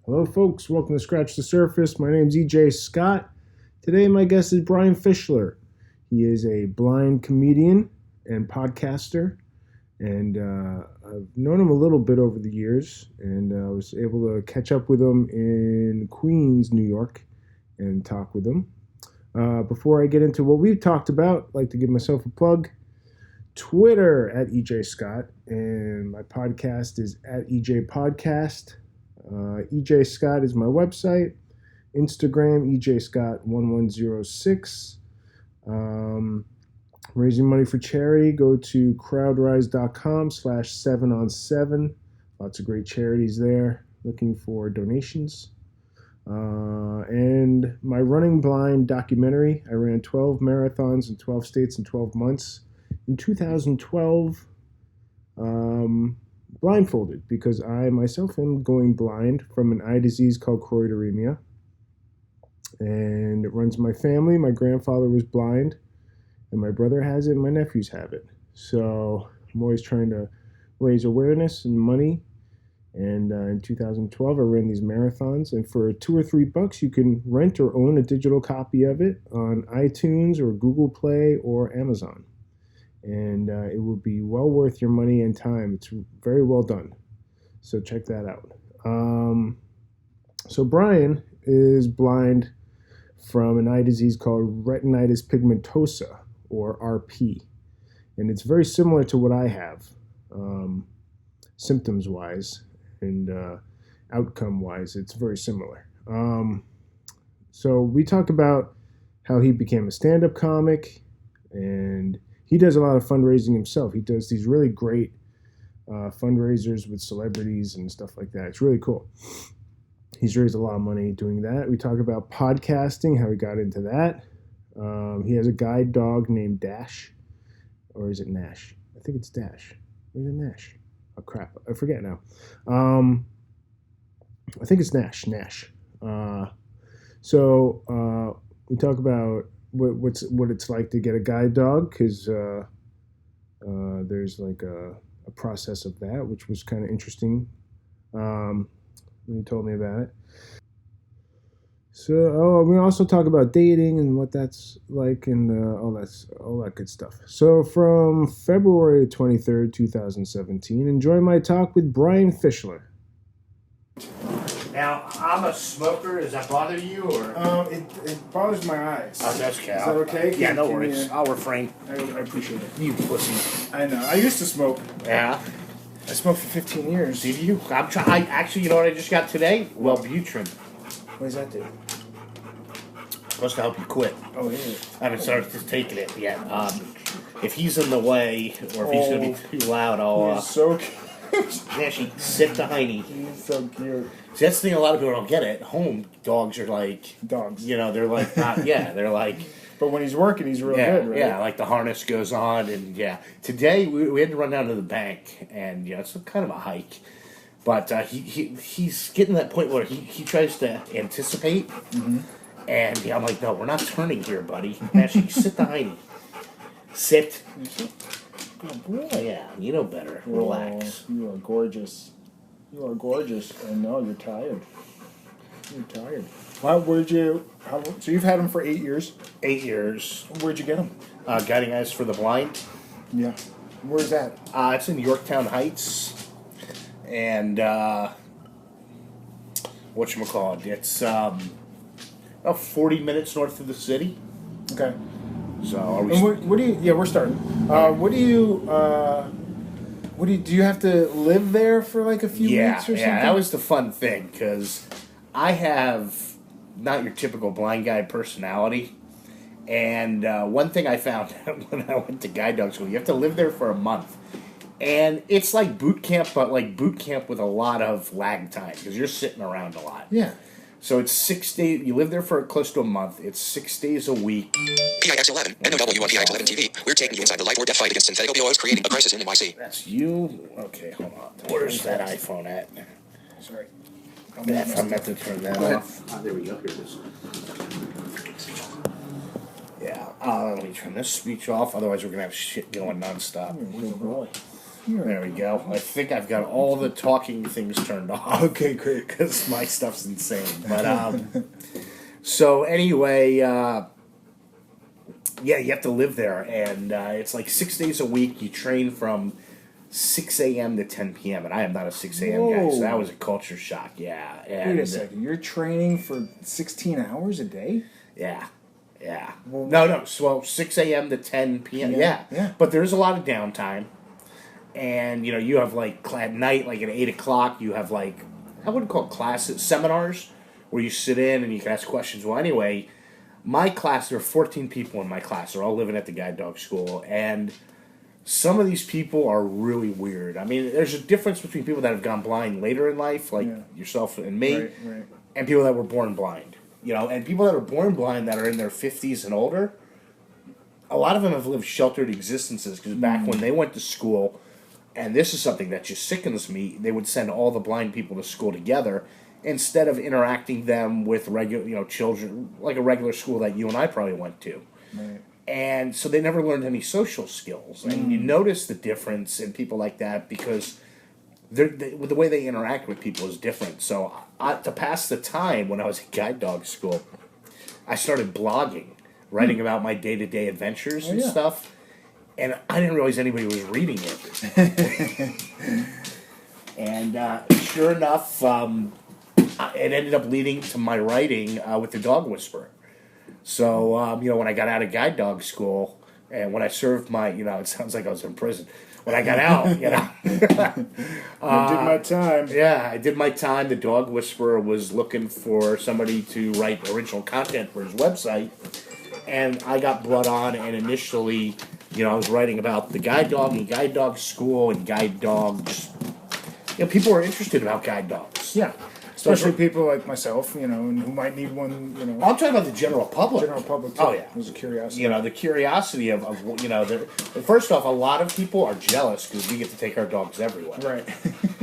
Hello, folks. Welcome to Scratch the Surface. My name's EJ Scott. Today, my guest is Brian Fischler. He is a blind comedian and podcaster, and I've known him a little bit over the years, and I was able to catch up with him in Queens, New York, and talk with him. Before I get into what we've talked about, I'd like to give myself a plug. Twitter at EJ Scott, and my podcast is at EJ Podcast. EJ Scott is my website. Instagram, EJ Scott 1106. Raising money for charity, go to crowdrise.com/7on7. Lots of great charities there. Looking for donations. And my Running Blind documentary. I ran 12 marathons in 12 states in 12 months. In 2012, blindfolded, because I myself am going blind from an eye disease called choroideremia. And it runs my family. My grandfather was blind, and my brother has it, and my nephews have it. So I'm always trying to raise awareness and money. And in 2012, I ran these marathons. And for $2 or $3, you can rent or own a digital copy of it on iTunes or Google Play or Amazon. And it will be well worth your money and time. It's very well done. So check that out. So Brian is blind from an eye disease called Retinitis Pigmentosa, or RP. And it's very similar to what I have, symptoms-wise and outcome-wise. It's very similar. So we talk about how he became a stand-up comic, and he does a lot of fundraising himself. He does these really great fundraisers with celebrities and stuff like that. It's really cool. He's raised a lot of money doing that. We talk about podcasting, how he got into that. He has a guide dog named Dash. Or is it Nash? I think it's Dash. Or is it Nash? Oh, crap. I forget now. I think it's Nash. So we talk about what it's like to get a guide dog, because there's like a process of that, which was kind of interesting when he told me about it. So we also talk about dating and what that's like, and all that good stuff. So from February 23rd, 2017, enjoy my talk with Brian Fischler. Now, I'm a smoker. Does that bother you, or? It bothers my eyes. Oh, that's okay. Is that okay? Yeah, no worries. I'll refrain. I appreciate it. You pussy. I know. I used to smoke. Yeah. I smoked for 15 years. Did you? I'm trying. Actually, you know what I just got today? Wellbutrin. What does that do? Supposed to help you quit. Oh, yeah. I haven't started just taking it yet. If he's in the way, or if he's going to be too loud, I'll... He's so cute. Actually, sit the hiney. He's so cute. See, that's the thing a lot of people don't get at home. Dogs are like... Dogs. You know, they're like... Not, yeah, they're like... But when he's working, he's real good, right? Yeah, like the harness goes on, and yeah. Today, we had to run down to the bank, and yeah, it's kind of a hike. But he's getting to that point where he tries to anticipate, and yeah, I'm like, no, we're not turning here, buddy. Actually, sit the hiney. Sit. Good boy. Yeah, you know better. Relax. You are gorgeous. You are gorgeous. And no, you're tired. You're tired. So you've had him for 8 years? 8 years. Where'd you get him? Guiding Eyes for the Blind. Yeah. Where's that? It's in Yorktown Heights. And, whatchamacallit? It's, about 40 minutes north of the city. Okay. So, are we... And what do you... Yeah, we're starting. Do you have to live there for like a few weeks or something? Yeah, that was the fun thing, because I have not your typical blind guy personality. And one thing I found when I went to guide dog school, you have to live there for a month. And it's like boot camp, but like boot camp with a lot of lag time, because you're sitting around a lot. Yeah. So it's 6 days. You live there for close to a month. It's 6 days a week. PIX11, NOW on PIX11 TV. We're taking you inside the life or death fight against synthetic opioids, creating a crisis in NYC. That's you? Okay, hold on. Where's that iPhone at? Sorry. I meant to turn that off. There we go. Here it is. Yeah. Let me turn this speech off. Otherwise, we're going to have shit going nonstop. Good boy. There we go. I think I've got all the talking things turned off. Okay, great. Because my stuff's insane. But, so anyway, yeah, you have to live there. And it's like 6 days a week. You train from 6 a.m. to 10 p.m. And I am not a 6 a.m. guy, so that was a culture shock. Yeah. And, Wait a second. You're training for 16 hours a day? Yeah. Yeah. No. So 6 a.m. to 10 p.m. Yeah. But there's a lot of downtime. And, you have, like, at night, like, at 8 o'clock, you have, like, I wouldn't call it classes, seminars, where you sit in and you can ask questions. Well, anyway, my class, there are 14 people in my class. They're all living at the guide dog school. And some of these people are really weird. I mean, there's a difference between people that have gone blind later in life, like yourself and me, Right. and people that were born blind. And people that are born blind that are in their 50s and older, a lot of them have lived sheltered existences because back when they went to school, and this is something that just sickens me, they would send all the blind people to school together instead of interacting them with regular, children, like a regular school that you and I probably went to. Right. And so they never learned any social skills. And you notice the difference in people like that because the way they interact with people is different. So to pass the time when I was at guide dog school, I started blogging, writing about my day-to-day adventures and stuff. And I didn't realize anybody was reading it. And sure enough, it ended up leading to my writing with the Dog Whisperer. So, when I got out of guide dog school, and when I served my, it sounds like I was in prison. When I got out, I did my time. Yeah, I did my time. The Dog Whisperer was looking for somebody to write original content for his website. And I got brought on, and initially, I was writing about the guide dog and guide dog school and guide dogs. People are interested about guide dogs. Yeah. Especially people like myself, and who might need one, I'm talking about the general public. General public, too. Oh, yeah. It was a curiosity. The curiosity of first off, a lot of people are jealous because we get to take our dogs everywhere. Right.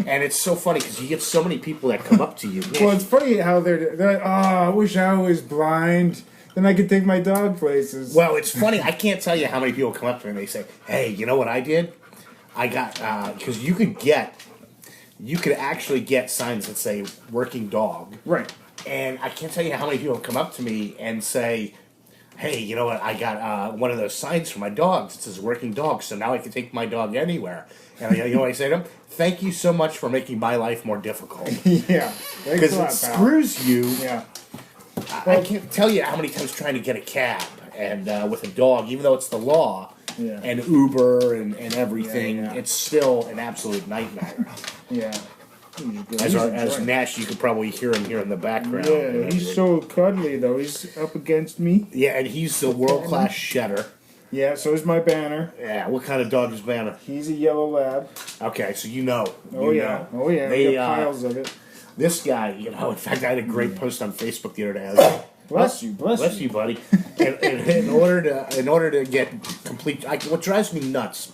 And it's so funny because you get so many people that come up to you. Well, it's funny how they're like, I wish I was blind. Then I could take my dog places. Well, it's funny. I can't tell you how many people come up to me and they say, hey, you know what I did? I got, because you could actually get signs that say working dog. Right. And I can't tell you how many people come up to me and say, hey, you know what? I got one of those signs for my dogs. It says working dog, so now I can take my dog anywhere. And you know what I say to them? Thank you so much for making my life more difficult. Yeah. Because it screws you. Yeah. I can't tell you how many times trying to get a cab and with a dog, even though it's the law, and Uber and everything, it's still an absolute nightmare. Yeah. As Nash, you could probably hear him here in the background. Yeah, he's so cuddly, though. He's up against me. Yeah, and he's the world-class shedder. Yeah, so is my Banner. Yeah, what kind of dog is Banner? He's a yellow lab. Okay, so you know. Oh, yeah. They, we got piles of it. This guy, in fact, I had a great post on Facebook the other day. I was like, Bless you, buddy. And in order to get complete, what drives me nuts,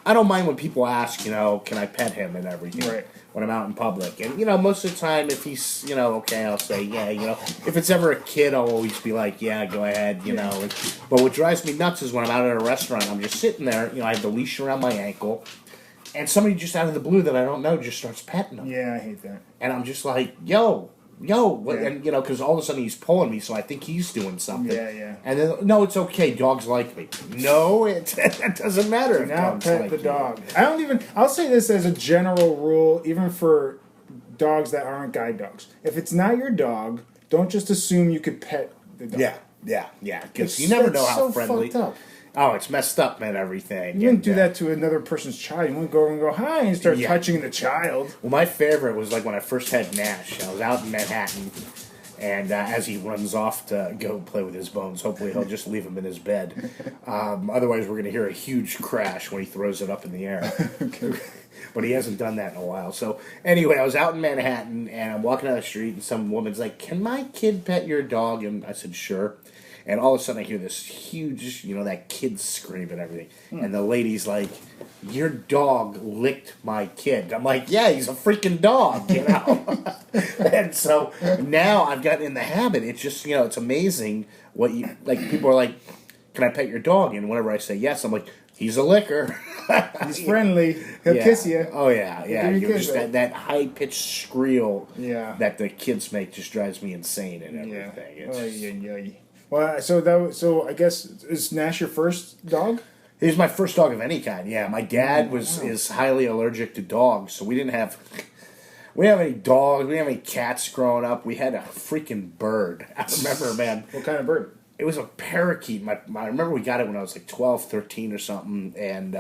I don't mind when people ask, can I pet him and everything, right, when I'm out in public. And, most of the time, if he's, okay, I'll say, yeah, if it's ever a kid, I'll always be like, yeah, go ahead, know. But what drives me nuts is when I'm out at a restaurant, I'm just sitting there, I have the leash around my ankle, and somebody just out of the blue that I don't know just starts petting him. Yeah, I hate that. And I'm just like, yo, what? Yeah. And, because all of a sudden he's pulling me, so I think he's doing something. Yeah. And then, no, it's okay, dogs like me. No, it doesn't matter if now dogs pet like the you. dog. I'll say this as a general rule, even for dogs that aren't guide dogs. If it's not your dog, don't just assume you could pet the dog. Yeah, because you never know how so friendly. Fucked up. Oh, it's messed up and everything. You wouldn't do that to another person's child. You wouldn't go over and go, hi, and start touching the child. Well, my favorite was like when I first had Nash. I was out in Manhattan, and as he runs off to go play with his bones, hopefully he'll just leave him in his bed. Otherwise, we're going to hear a huge crash when he throws it up in the air. Okay. But he hasn't done that in a while. So, anyway, I was out in Manhattan, and I'm walking down the street, and some woman's like, can my kid pet your dog? And I said, sure. And all of a sudden I hear this huge, that kid scream and everything. And the lady's like, your dog licked my kid. I'm like, yeah, he's a freaking dog, And so now I've gotten in the habit. It's just, it's amazing what people are like, can I pet your dog? And whenever I say yes, I'm like, He's a licker. He's friendly. He'll kiss you. Oh yeah, yeah. Give you a You're kiss, just right? that high pitched squeal Yeah. that the kids make just drives me insane and Yeah. everything. It's Well, so I guess is Nash your first dog? He was my first dog of any kind. Yeah, my dad is highly allergic to dogs, so we didn't have any dogs. We didn't have any cats growing up. We had a freaking bird. I remember, man. What kind of bird? It was a parakeet. I remember we got it when I was like 12, 13 or something, and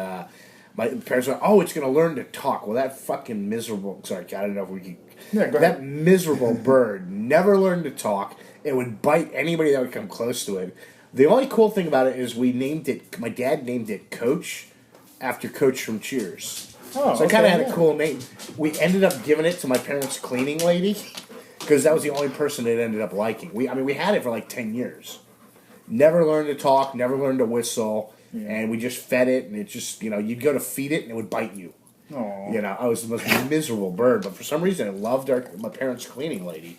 my parents were, oh, it's going to learn to talk. Well, that fucking miserable, sorry, I don't know if we could, Yeah, go that ahead. miserable bird never learned to talk. It would bite anybody that would come close to it. The only cool thing about it is my dad named it Coach, after Coach from Cheers. Oh, So it kind of had yeah. a cool name. We ended up giving it to my parents' cleaning lady, because that was the only person it ended up liking. We had it for like 10 years. Never learned to talk, never learned to whistle, and we just fed it, and it just, you'd go to feed it, and it would bite you. Oh. I was the most miserable bird, but for some reason it loved my parents' cleaning lady.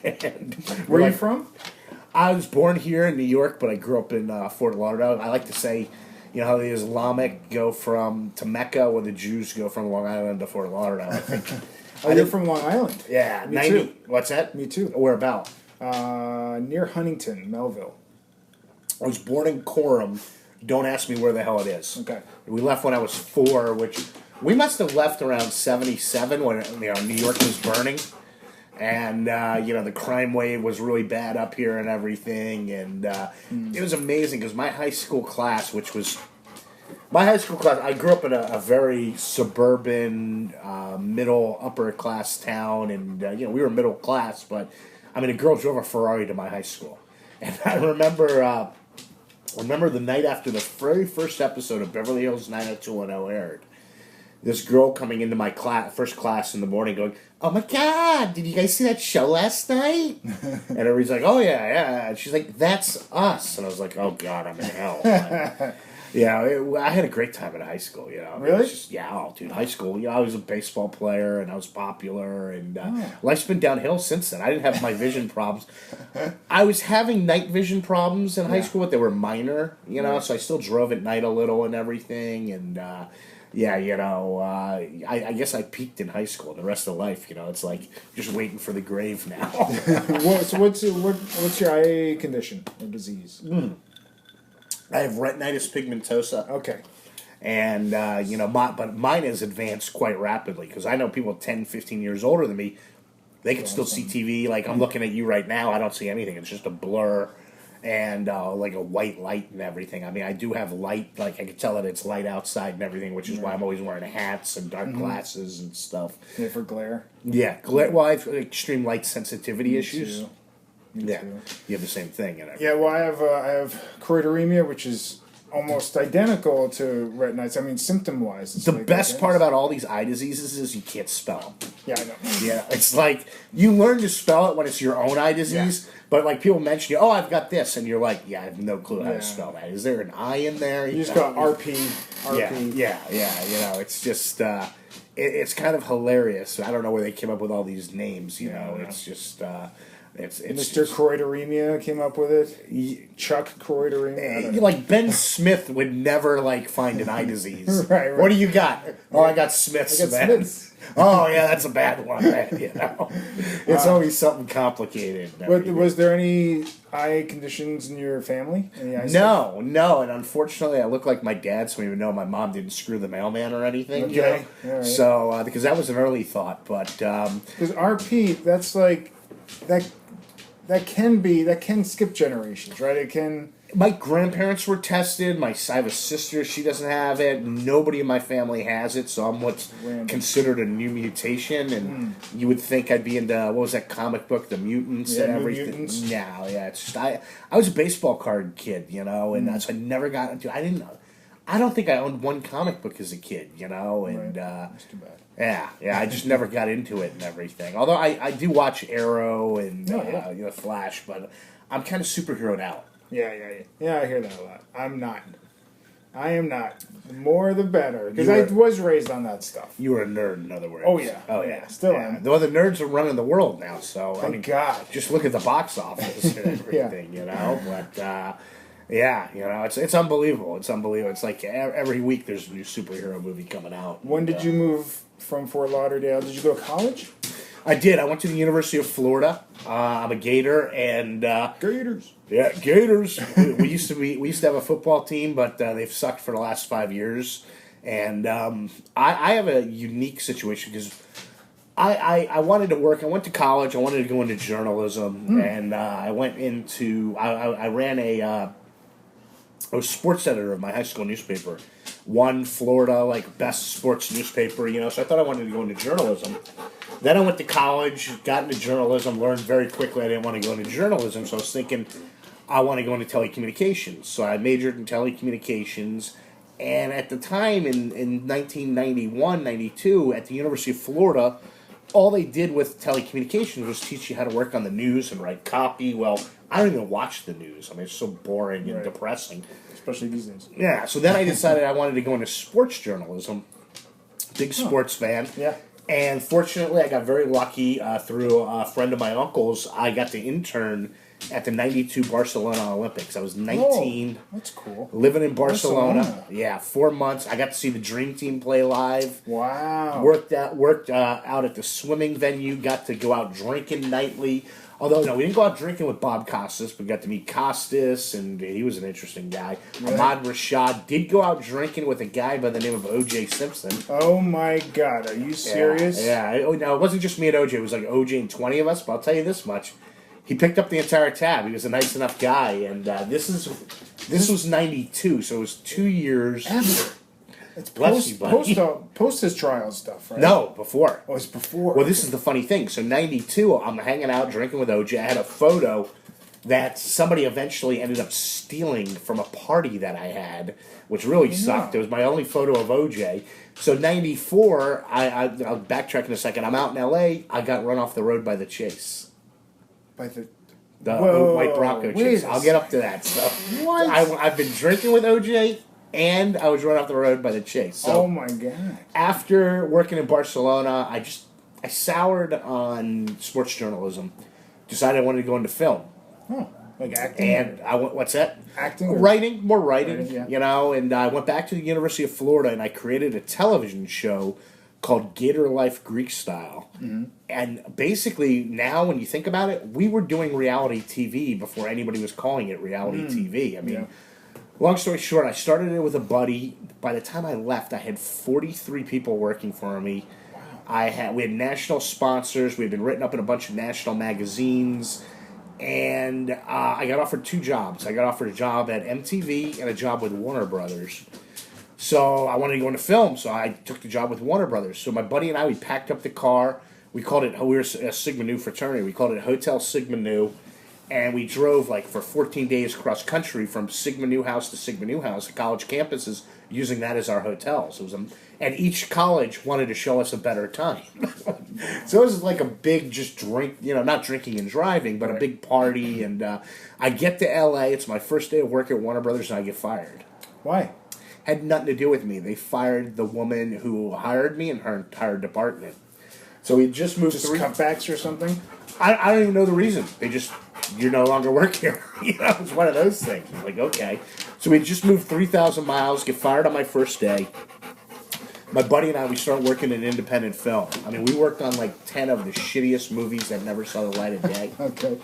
And Where are you from? I was born here in New York, but I grew up in Fort Lauderdale. I like to say, how the Islamic go to Mecca, or the Jews go from Long Island to Fort Lauderdale, I think. You're from Long Island. Yeah, Me 90. too. What's that? Me too. Where about? Near Huntington, Melville. I was born in Coram. Don't ask me where the hell it is. Okay. We left when I was 4, which we must have left around 77 when New York was burning. And, the crime wave was really bad up here and everything. And it was amazing because my high school class, I grew up in a very suburban, middle, upper class town. And, we were middle class. But, a girl drove a Ferrari to my high school. And I remember the night after the very first episode of Beverly Hills 90210 aired, this girl coming into my first class in the morning going, oh my God, did you guys see that show last night? And everybody's like, oh yeah. And she's like, that's us. And I was like, oh God, I'm in hell. I had a great time at high school, Really? Dude, high school, I was a baseball player and I was popular and life's been downhill since then. I didn't have my vision problems. I was having night vision problems in high school, but they were minor, so I still drove at night a little and everything. And, I guess I peaked in high school. The rest of life, it's like just waiting for the grave now. So what's your eye condition or disease? I have retinitis pigmentosa. Okay. And, but mine has advanced quite rapidly because I know people 10, 15 years older than me, they can still see TV. Like, I'm looking at you right now, I don't see anything. It's just a blur and, like a white light and everything. I do have light, like, I can tell that it's light outside and everything, which is why I'm always wearing hats and dark glasses and stuff. Yeah, for glare. Yeah, well, I have extreme light sensitivity issues. Too. Yeah, too. you have the same thing. Yeah, well, I have choroideremia, which is almost identical to retinitis. Symptom-wise. It's The like best that. part about all these eye diseases is you can't spell them. Yeah, I know. Yeah, it's like you learn to spell it when it's your own eye disease, but like people mention you, oh, I've got this, and you're like, yeah, I have no clue how to spell that. Is there an I in there? You just got RP. Yeah. It's just it's kind of hilarious. I don't know where they came up with all these names. It's just it's Mr. Choroideremia came up with it. Chuck Choroideremia. I don't know. Like Ben Smith would never find an eye disease. Right. What do you got? Oh, I got Smith's. I got man. Smith's. Oh yeah, that's a bad one. Man, it's always something complicated. Was there any eye conditions in your family? Any eye stuff? No, and unfortunately, I look like my dad, so even though my mom didn't screw the mailman or anything. Okay. All right. So because that was an early thought, but Because RP, that's like that can skip generations, right? It can. my grandparents were tested. I have a sister; she doesn't have it. Nobody in my family has it, so I'm what's Random. considered a new mutation. And you would think I'd be into what was that comic book, The Mutants Yeah, and New everything. Mutants. No, yeah, it's just I was a baseball card kid, and so I never got into. I don't think I owned one comic book as a kid, and. That's too bad. Yeah, I just never got into it and everything. Although I do watch Arrow and Flash, but I'm kind of superheroed out. Yeah, I hear that a lot. I am not. The more the better, because I was raised on that stuff. You were a nerd, in other words. Oh yeah, still am. The other nerds are running the world now, so Thank God. just look at the box office and everything, But Yeah, it's unbelievable. It's unbelievable. It's like every week there's a new superhero movie coming out. When did you move from Fort Lauderdale? Did you go to college? I did. I went to the University of Florida. I'm a Gator, and Gators. yeah, Gators. we used to have a football team, but they've sucked for the last 5 years. And I have a unique situation because I wanted to work. I went to college. I wanted to go into journalism, and I went into. I ran I was sports editor of my high school newspaper. Won Florida best sports newspaper. So I thought I wanted to go into journalism. Then I went to college, got into journalism, learned very quickly I didn't want to go into journalism, so I was thinking I want to go into telecommunications. So I majored in telecommunications, and at the time, in 1991, 92, at the University of Florida, all they did with telecommunications was teach you how to work on the news and write copy. Well, I don't even watch the news. I mean, it's so boring and depressing. Especially these days. Yeah, so then I decided I wanted to go into sports journalism. Big sports fan. Yeah. And fortunately, I got very lucky through a friend of my uncle's. I got to intern at the 92 Barcelona Olympics. I was 19. Oh, that's cool. Living in Barcelona. Yeah, 4 months. I got to see the Dream Team play live. Wow. Worked out at the swimming venue. Got to go out drinking nightly. Although, no, we didn't go out drinking with Bob Costas. We got to meet Costas, and he was an interesting guy. Right. Ahmad Rashad did go out drinking with a guy by the name of O.J. Simpson. Oh, my God. Are you serious? Yeah. No, it wasn't just me and O.J. It was like O.J. and 20 of us, but I'll tell you this much. He picked up the entire tab. He was a nice enough guy, and this was 92, so it was 2 years. It's Bless you, buddy. post his trial stuff, right? No, before. Oh, it's before. Well, this is the funny thing. So 92, I'm hanging out drinking with OJ. I had a photo that somebody eventually ended up stealing from a party that I had, which really sucked. It was my only photo of OJ. So 94, I'll backtrack in a second. I'm out in LA. I got run off the road by the chase. By the White Bronco chase. I'll get up to that. So What? I've been drinking with OJ. And I was run off the road by the chase. So oh my God! After working in Barcelona, I soured on sports journalism. Decided I wanted to go into film. Oh, like acting. And I went. What's that? Acting. Writing, more writing. Yeah. And I went back to the University of Florida and I created a television show called Gator Life Greek Style. Mm-hmm. And basically, now when you think about it, we were doing reality TV before anybody was calling it reality TV. I mean. Yeah. Long story short, I started it with a buddy. By the time I left, I had 43 people working for me. Wow. We had national sponsors. We had been written up in a bunch of national magazines. And I got offered 2 jobs. I got offered a job at MTV and a job with Warner Brothers. So I wanted to go into film, so I took the job with Warner Brothers. So my buddy and I, we packed up the car. We called it, we were a Sigma Nu fraternity. We called it Hotel Sigma Nu. And we drove for 14 days cross country from Sigma Nu house to Sigma Nu house at college campuses, using that as our hotels. And each college wanted to show us a better time. So it was like a big just drink, not drinking and driving, but a big party. And I get to LA. It's my first day of work at Warner Brothers, and I get fired. Why? Had nothing to do with me. They fired the woman who hired me and her entire department. So we just moved just cutbacks or something? I don't even know the reason. They just, you're no longer work here. It's one of those things. Like, okay. So we just moved 3,000 miles, get fired on my first day. My buddy and I, we started working in independent film. I mean, we worked on 10 of the shittiest movies that never saw the light of day. Okay.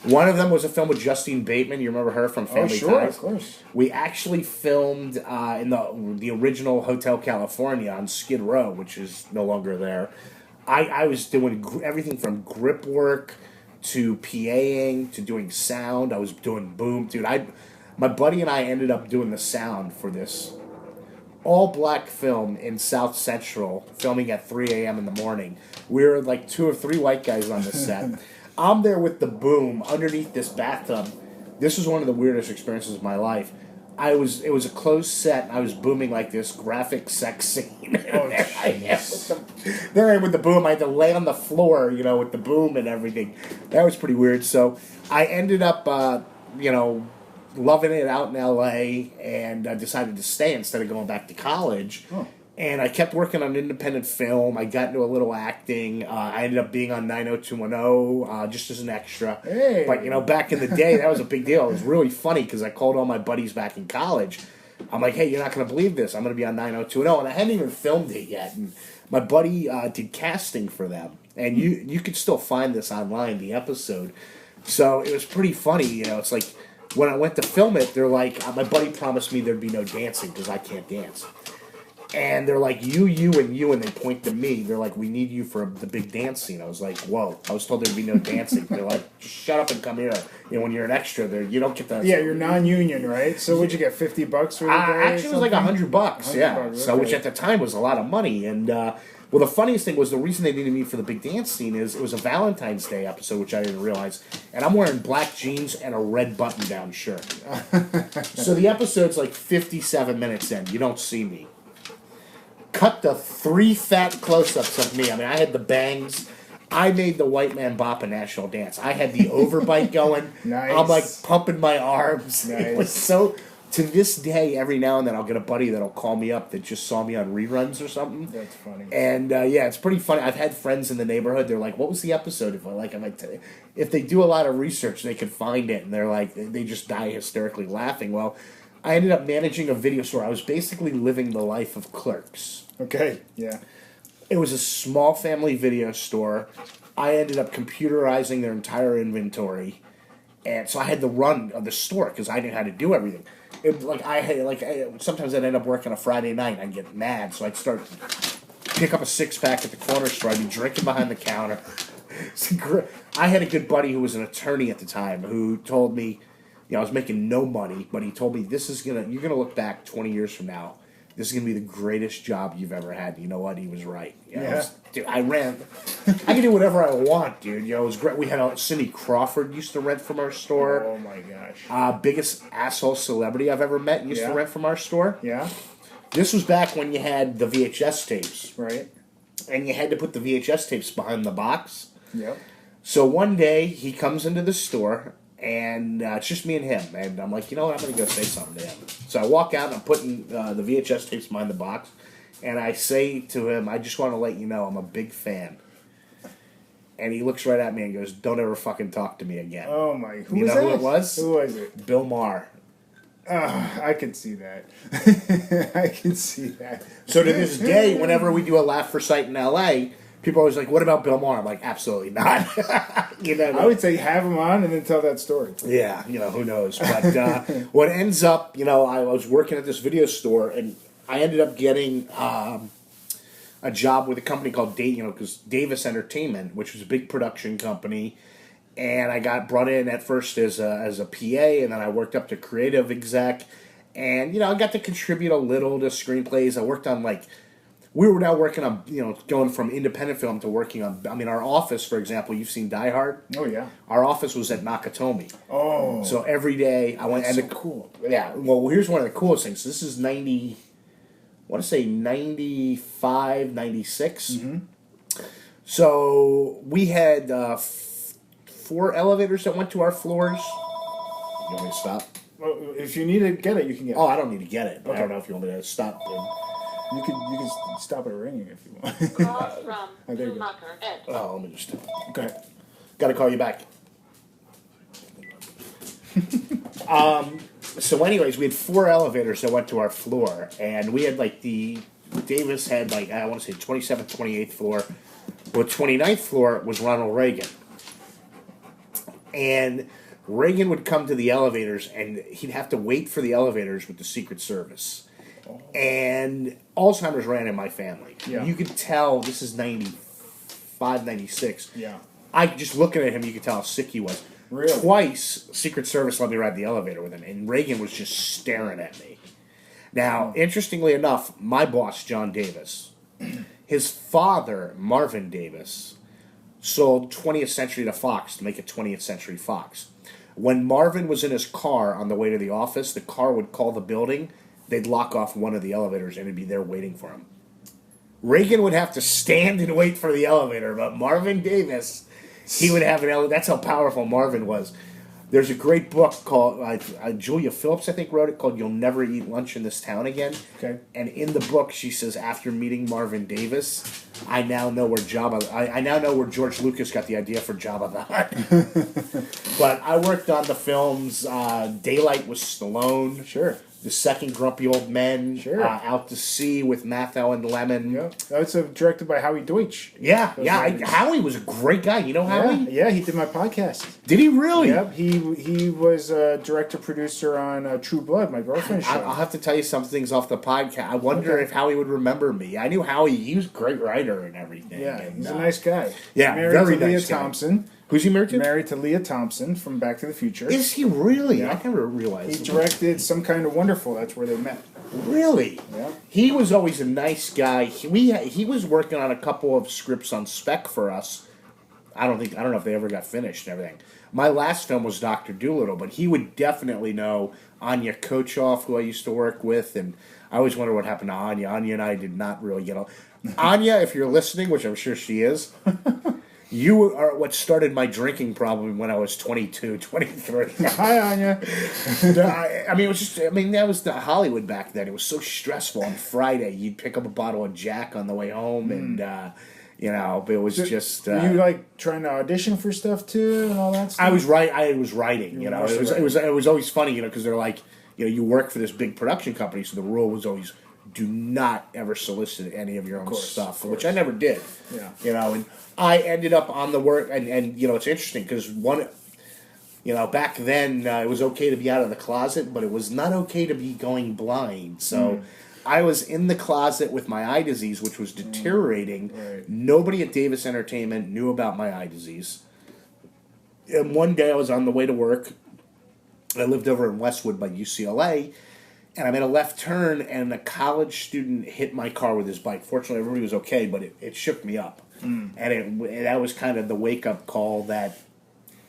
One of them was a film with Justine Bateman. You remember her from Family Ties? Oh, sure, of course. We actually filmed in the original Hotel California on Skid Row, which is no longer there. I was doing everything from grip work to PAing to doing sound. I was doing boom. Dude, my buddy and I ended up doing the sound for this all-black film in South Central, filming at 3 a.m. in the morning. We were 2 or 3 white guys on the set. I'm there with the boom underneath this bathtub. This was one of the weirdest experiences of my life. It was a closed set, and I was booming this graphic sex scene. Oh, There I am with the boom. I had to lay on the floor, with the boom and everything. That was pretty weird. So I ended up, loving it out in L.A. and decided to stay instead of going back to college. Oh. And I kept working on independent film. I got into a little acting. I ended up being on 90210 just as an extra. Hey. But, you know, back in the day, that was a big deal. It was really funny because I called all my buddies back in college. I'm like, hey, you're not going to believe this. I'm going to be on 90210. And I hadn't even filmed it yet. And my buddy did casting for them. And you could still find this online, the episode. So it was pretty funny. You know, it's like when I went to film it, they're like, my buddy promised me there'd be no dancing because I can't dance. And they're like, you, and they point to me. They're like, we need you for the big dance scene. I was like, whoa. I was told there'd be no dancing. They're like, just shut up and come here. You know, when you're an extra, there you don't get that. Yeah, you're non-union, right? So would you get $50 for the day? Actually, it was like $100. Yeah. $100, So, okay. which at the time was a lot of money. And well, the funniest thing was the reason they needed me for the big dance scene is it was a Valentine's Day episode, which I didn't realize. And I'm wearing black jeans and a red button-down shirt. So the episode's like 57 minutes in. You don't see me. Cut the 3 fat close-ups of me. I mean, I had the bangs. I made the white man bop a national dance. I had the overbite going. Nice. I'm like pumping my arms. Nice. It was so. To this day, every now and then I'll get a buddy that'll call me up that just saw me on reruns or something. That's funny. And yeah, it's pretty funny. I've had friends in the neighborhood. They're like, "What was the episode?" If they do a lot of research, they can find it, and they're like, they just die hysterically laughing. Well, I ended up managing a video store. I was basically living the life of Clerks. Okay, yeah. It was a small family video store. I ended up computerizing their entire inventory, and so I had the run of the store because I knew how to do everything. Sometimes I'd end up working a Friday night. And I'd get mad, so I'd pick up a 6-pack at the corner store. I'd be drinking behind the counter. I had a good buddy who was an attorney at the time who told me, you know, I was making no money, but he told me you're gonna look back 20 years from now. This is gonna be the greatest job you've ever had. You know what? He was right. You know, Yeah. I could do whatever I want, dude. You know, it was great. We had Cindy Crawford used to rent from our store. Oh my gosh. Biggest asshole celebrity I've ever met used to rent from our store. Yeah. This was back when you had the VHS tapes, Right. and you had to put the VHS tapes behind the box. Yep. So one day he comes into the store, and it's just me and him. And I'm like, you know what? I'm going to go say something to him. So I walk out, and I'm putting the VHS tapes behind the box, and I say to him, I just want to let you know I'm a big fan. And he looks right at me and goes, don't ever fucking talk to me again. Oh my. Who You was know that? who it was? Who was it? Bill Maher. I could see that. I can see that. So to this day, whenever we do a Laugh for Sight in L.A., people are always like, what about Bill Maher? I'm like, absolutely not. You know, I would say have him on and then tell that story. yeah, you know, who knows. But what ends up, you know, I was working at this video store, and I ended up getting a job with a company called Davis Entertainment, which was a big production company. And I got brought in at first as a PA, and then I worked up to creative exec. And, you know, I got to contribute a little to screenplays. I worked on, we were now working on, you know, going from independent film to working on, I mean, our office, for example, you've seen Die Hard? Oh, yeah. Our office was at Nakatomi. Oh. So every day I went. That's and so cool. Yeah, well, here's one of the coolest things. This is 90, I want to say 95, 96. Mm-hmm. So we had 4 elevators that went to our floors. You want me to stop? Well, if you need to get it, you can get it. Oh, I don't need to get it. Okay. I don't know if you want me to stop. You can stop it ringing if you want. Call from Oh, there you go. Schumacher Ed. Oh, let me just. Okay. Got to call you back. So, anyways, we had 4 elevators that went to our floor, and we had Davis had I want to say 27th, 28th floor. Well, 29th floor was Ronald Reagan. And Reagan would come to the elevators, and he'd have to wait for the elevators with the Secret Service. And Alzheimer's ran in my family. Yeah. You could tell, this is 95, 96. Yeah. Just looking at him, you could tell how sick he was. Really? Twice, Secret Service let me ride the elevator with him, and Reagan was just staring at me. Now, interestingly enough, my boss, John Davis, his father, Marvin Davis, sold 20th Century to Fox to make it 20th Century Fox. When Marvin was in his car on the way to the office, the car would call the building, they'd lock off one of the elevators, and it'd be there waiting for him. Reagan would have to stand and wait for the elevator, but Marvin Davis, he would have an elevator. That's how powerful Marvin was. There's a great book called Julia Phillips, I think, wrote it, called "You'll Never Eat Lunch in This Town Again." Okay. And in the book, she says, after meeting Marvin Davis, I now know where I now know where George Lucas got the idea for Jabba the Hutt. But I worked on the films Daylight with Stallone. Sure. The Second Grumpy Old Men. Sure. Out to Sea with Matthau and Lemon. Yeah. That's directed by Howie Deutsch. Yeah. Howie was a great guy. You know Howie? Yeah, he did my podcast. Did he really? Yep, he was a director-producer on True Blood, my girlfriend's show. I'll have to tell you some things off the podcast. I wonder if Howie would remember me. I knew Howie. He was a great writer and everything. Yeah, and, he's a nice guy. Yeah, married very to Leah nice guy. Thompson. Who's he married to? Married to Leah Thompson from Back to the Future. Is he really? Yeah. I never realized. He directed Some Kind of Wonderful. That's where they met. Really? Yeah. He was always a nice guy. He was working on a couple of scripts on spec for us. I don't know if they ever got finished and everything. My last film was Dr. Dolittle, but he would definitely know Anya Kochoff, who I used to work with, and I always wonder what happened to Anya. Anya and I did not really get on. Anya, if you're listening, which I'm sure she is, you are what started my drinking problem when I was 22, 23. Hi, Anya. It was just, that was the Hollywood back then. It was so stressful. On Friday, you'd pick up a bottle of Jack on the way home, and, it was just... Were you, trying to audition for stuff, too, and all that stuff? I was writing, It was always funny, because they're like, you work for this big production company, so the rule was always, do not ever solicit any of your own stuff, which I never did. Yeah. And I ended up on the work, and it's interesting, because back then, it was okay to be out of the closet, but it was not okay to be going blind, so... I was in the closet with my eye disease, which was deteriorating. Right. Nobody at Davis Entertainment knew about my eye disease. And one day I was on the way to work. I lived over in Westwood by UCLA. And I made a left turn, and a college student hit my car with his bike. Fortunately, everybody was okay, but it shook me up. And that was kind of the wake-up call that,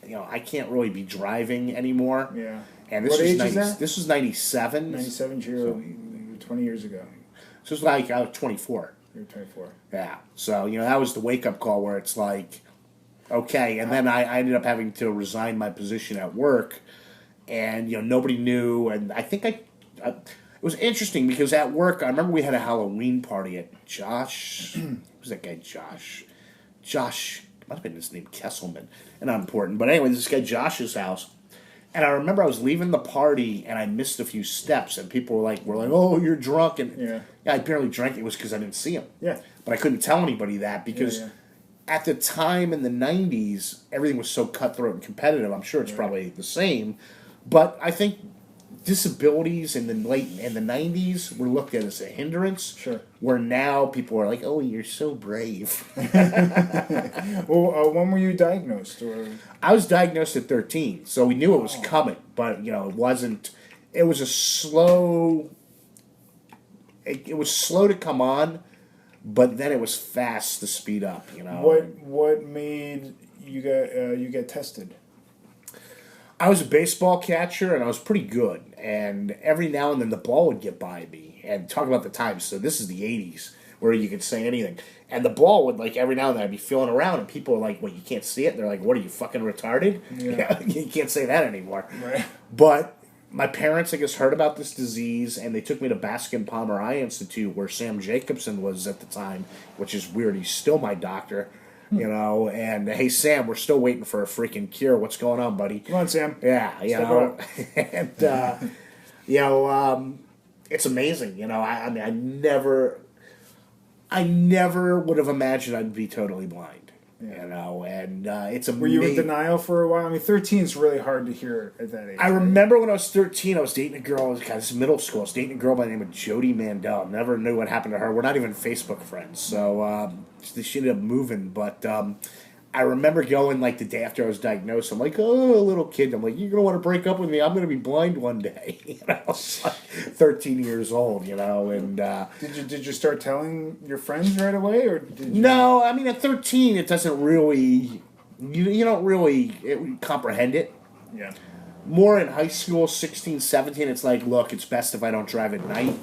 I can't really be driving anymore. Yeah. And this What was age is that? This was 97. 97, 20 years ago. So it was like I was 24. You were 24. Yeah. So, that was the wake-up call where it's like, okay. And then I ended up having to resign my position at work. And, nobody knew. And I think it was interesting because at work, I remember we had a Halloween party at Josh. Who's that guy, Josh? Josh, might have been his name, Kesselman. And not important. But anyway, this guy Josh's house. And I remember I was leaving the party and I missed a few steps, and people were like, "Oh, you're drunk." And I barely drank. It was because I didn't see him. Yeah. But I couldn't tell anybody that because at the time in the 90s, everything was so cutthroat and competitive. I'm sure it's probably the same. But I think disabilities in the 90s were looked at as a hindrance. Sure. Where now people are like, "Oh, you're so brave." Well, when were you diagnosed? Or? I was diagnosed at 13, so we knew it was coming, but it wasn't. It was a slow. It was slow to come on, but then it was fast to speed up. What made you get tested? I was a baseball catcher, and I was pretty good. And every now and then, the ball would get by me. And talk about the times. So this is the 80s, where you could say anything. And the ball would, every now and then, I'd be feeling around, and people were like, "Well, you can't see it." And they're like, "What, are you fucking retarded?" Yeah. You can't say that anymore. Right. But my parents, I guess, heard about this disease, and they took me to Bascom Palmer Eye Institute, where Sam Jacobson was at the time, which is weird. He's still my doctor. And hey, Sam, we're still waiting for a freaking cure. What's going on, buddy? Come on, Sam. Yeah, and it's amazing. I never would have imagined I'd be totally blind. And it's amazing. Were you in denial for a while? 13 is really hard to hear at that age. I remember when I was 13, I was dating a girl. This is middle school. I was dating a girl by the name of Jody Mandel. Never knew what happened to her. We're not even Facebook friends. So she ended up moving. But I remember going the day after I was diagnosed. I'm like, "Oh, a little kid." I'm like, "You're gonna want to break up with me. I'm gonna be blind one day." I was 13 years old. And did you start telling your friends right away, or did you? No, at 13, it doesn't really. You don't really comprehend it. Yeah. More in high school, 16, 17, it's like, look, it's best if I don't drive at night.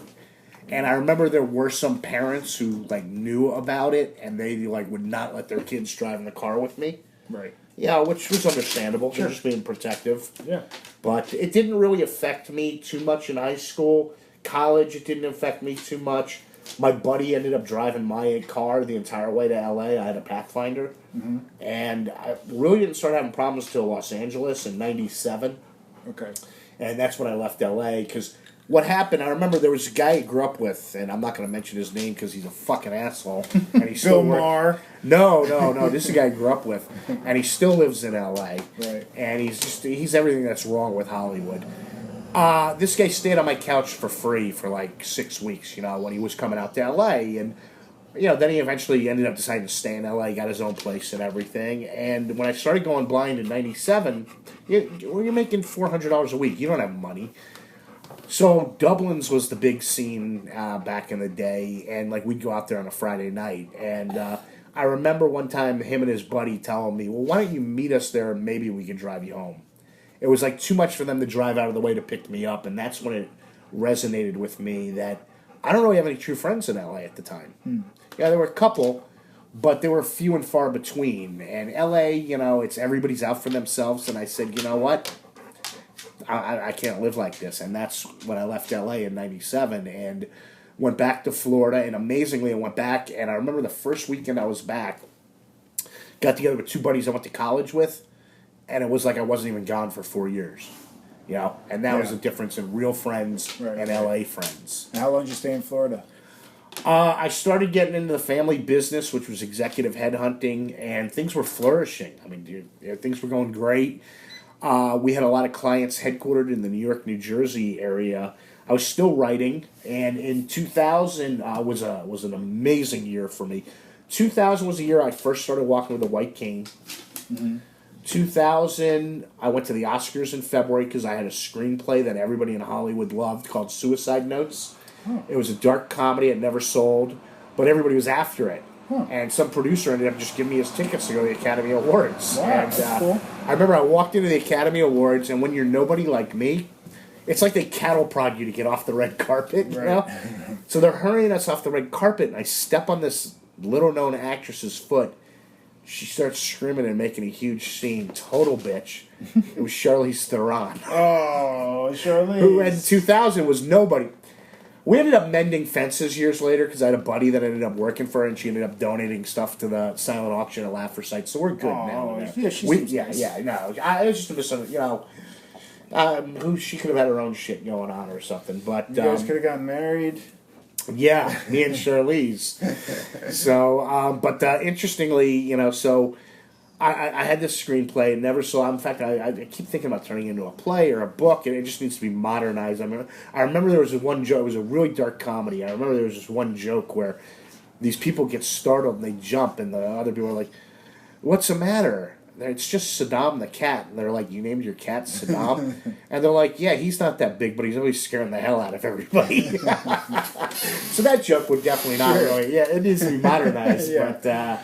And I remember there were some parents who knew about it, and they would not let their kids drive in the car with me. Right. Yeah, which was understandable. They're just being protective. Yeah. But it didn't really affect me too much in high school. College, it didn't affect me too much. My buddy ended up driving my car the entire way to LA. I had a Pathfinder. Mm-hmm. And I really didn't start having problems till Los Angeles in 97. Okay. And that's when I left LA. Because what happened, I remember there was a guy I grew up with, and I'm not going to mention his name because he's a fucking asshole. And he's Bill Maher. No. This is a guy I grew up with. And he still lives in LA. Right. And he's everything that's wrong with Hollywood. This guy stayed on my couch for free for like 6 weeks, when he was coming out to LA. And, then he eventually ended up deciding to stay in LA, got his own place and everything. And when I started going blind in 97, you're making $400 a week. You don't have money. So Dublin's was the big scene back in the day. And, we'd go out there on a Friday night. And I remember one time him and his buddy telling me, well, why don't you meet us there and maybe we can drive you home. It was too much for them to drive out of the way to pick me up, and that's when it resonated with me that I don't really have any true friends in LA at the time. Yeah, there were a couple, but they were few and far between. And LA, it's everybody's out for themselves, and I said, you know what? I can't live like this. And that's when I left LA in 97 and went back to Florida, and amazingly I went back, and I remember the first weekend I was back, got together with two buddies I went to college with, and it was like I wasn't even gone for 4 years, and that was the difference in real friends and LA friends. And how long did you stay in Florida? I started getting into the family business, which was executive headhunting, and things were flourishing. I mean, things were going great. We had a lot of clients headquartered in the New York, New Jersey area. I was still writing, and in 2000 was an amazing year for me. 2000 was the year I first started walking with a white cane. Mm-hmm. 2000, I went to the Oscars in February because I had a screenplay that everybody in Hollywood loved called Suicide Notes. Huh. It was a dark comedy. It never sold, but everybody was after it. Huh. And some producer ended up just giving me his tickets to go to the Academy Awards. Wow, and that's cool. I remember I walked into the Academy Awards, and when you're nobody like me, it's like they cattle prod you to get off the red carpet, So they're hurrying us off the red carpet, and I step on this little-known actress's foot. She starts screaming and making a huge scene. Total bitch. It was Charlize Theron. Oh, Charlize. Who in 2000 was nobody. We ended up mending fences years later because I had a buddy that ended up working for her, and she ended up donating stuff to the silent auction at Laugh for Sight. So we're good now. Yeah, she's nice. No. It was just a misunderstanding, who she could have had her own shit going on or something. But you guys could have gotten married. Yeah, me and Charlize. So, but interestingly, so I had this screenplay and never saw. In fact, I keep thinking about turning it into a play or a book, and it just needs to be modernized. I remember there was one joke. It was a really dark comedy. I remember there was this one joke where these people get startled and they jump, and the other people are like, "What's the matter?" It's just Saddam the cat. And they're like, you named your cat Saddam? And they're like, yeah, he's not that big, but he's always scaring the hell out of everybody. So that joke would definitely not really, it needs to be modernized. But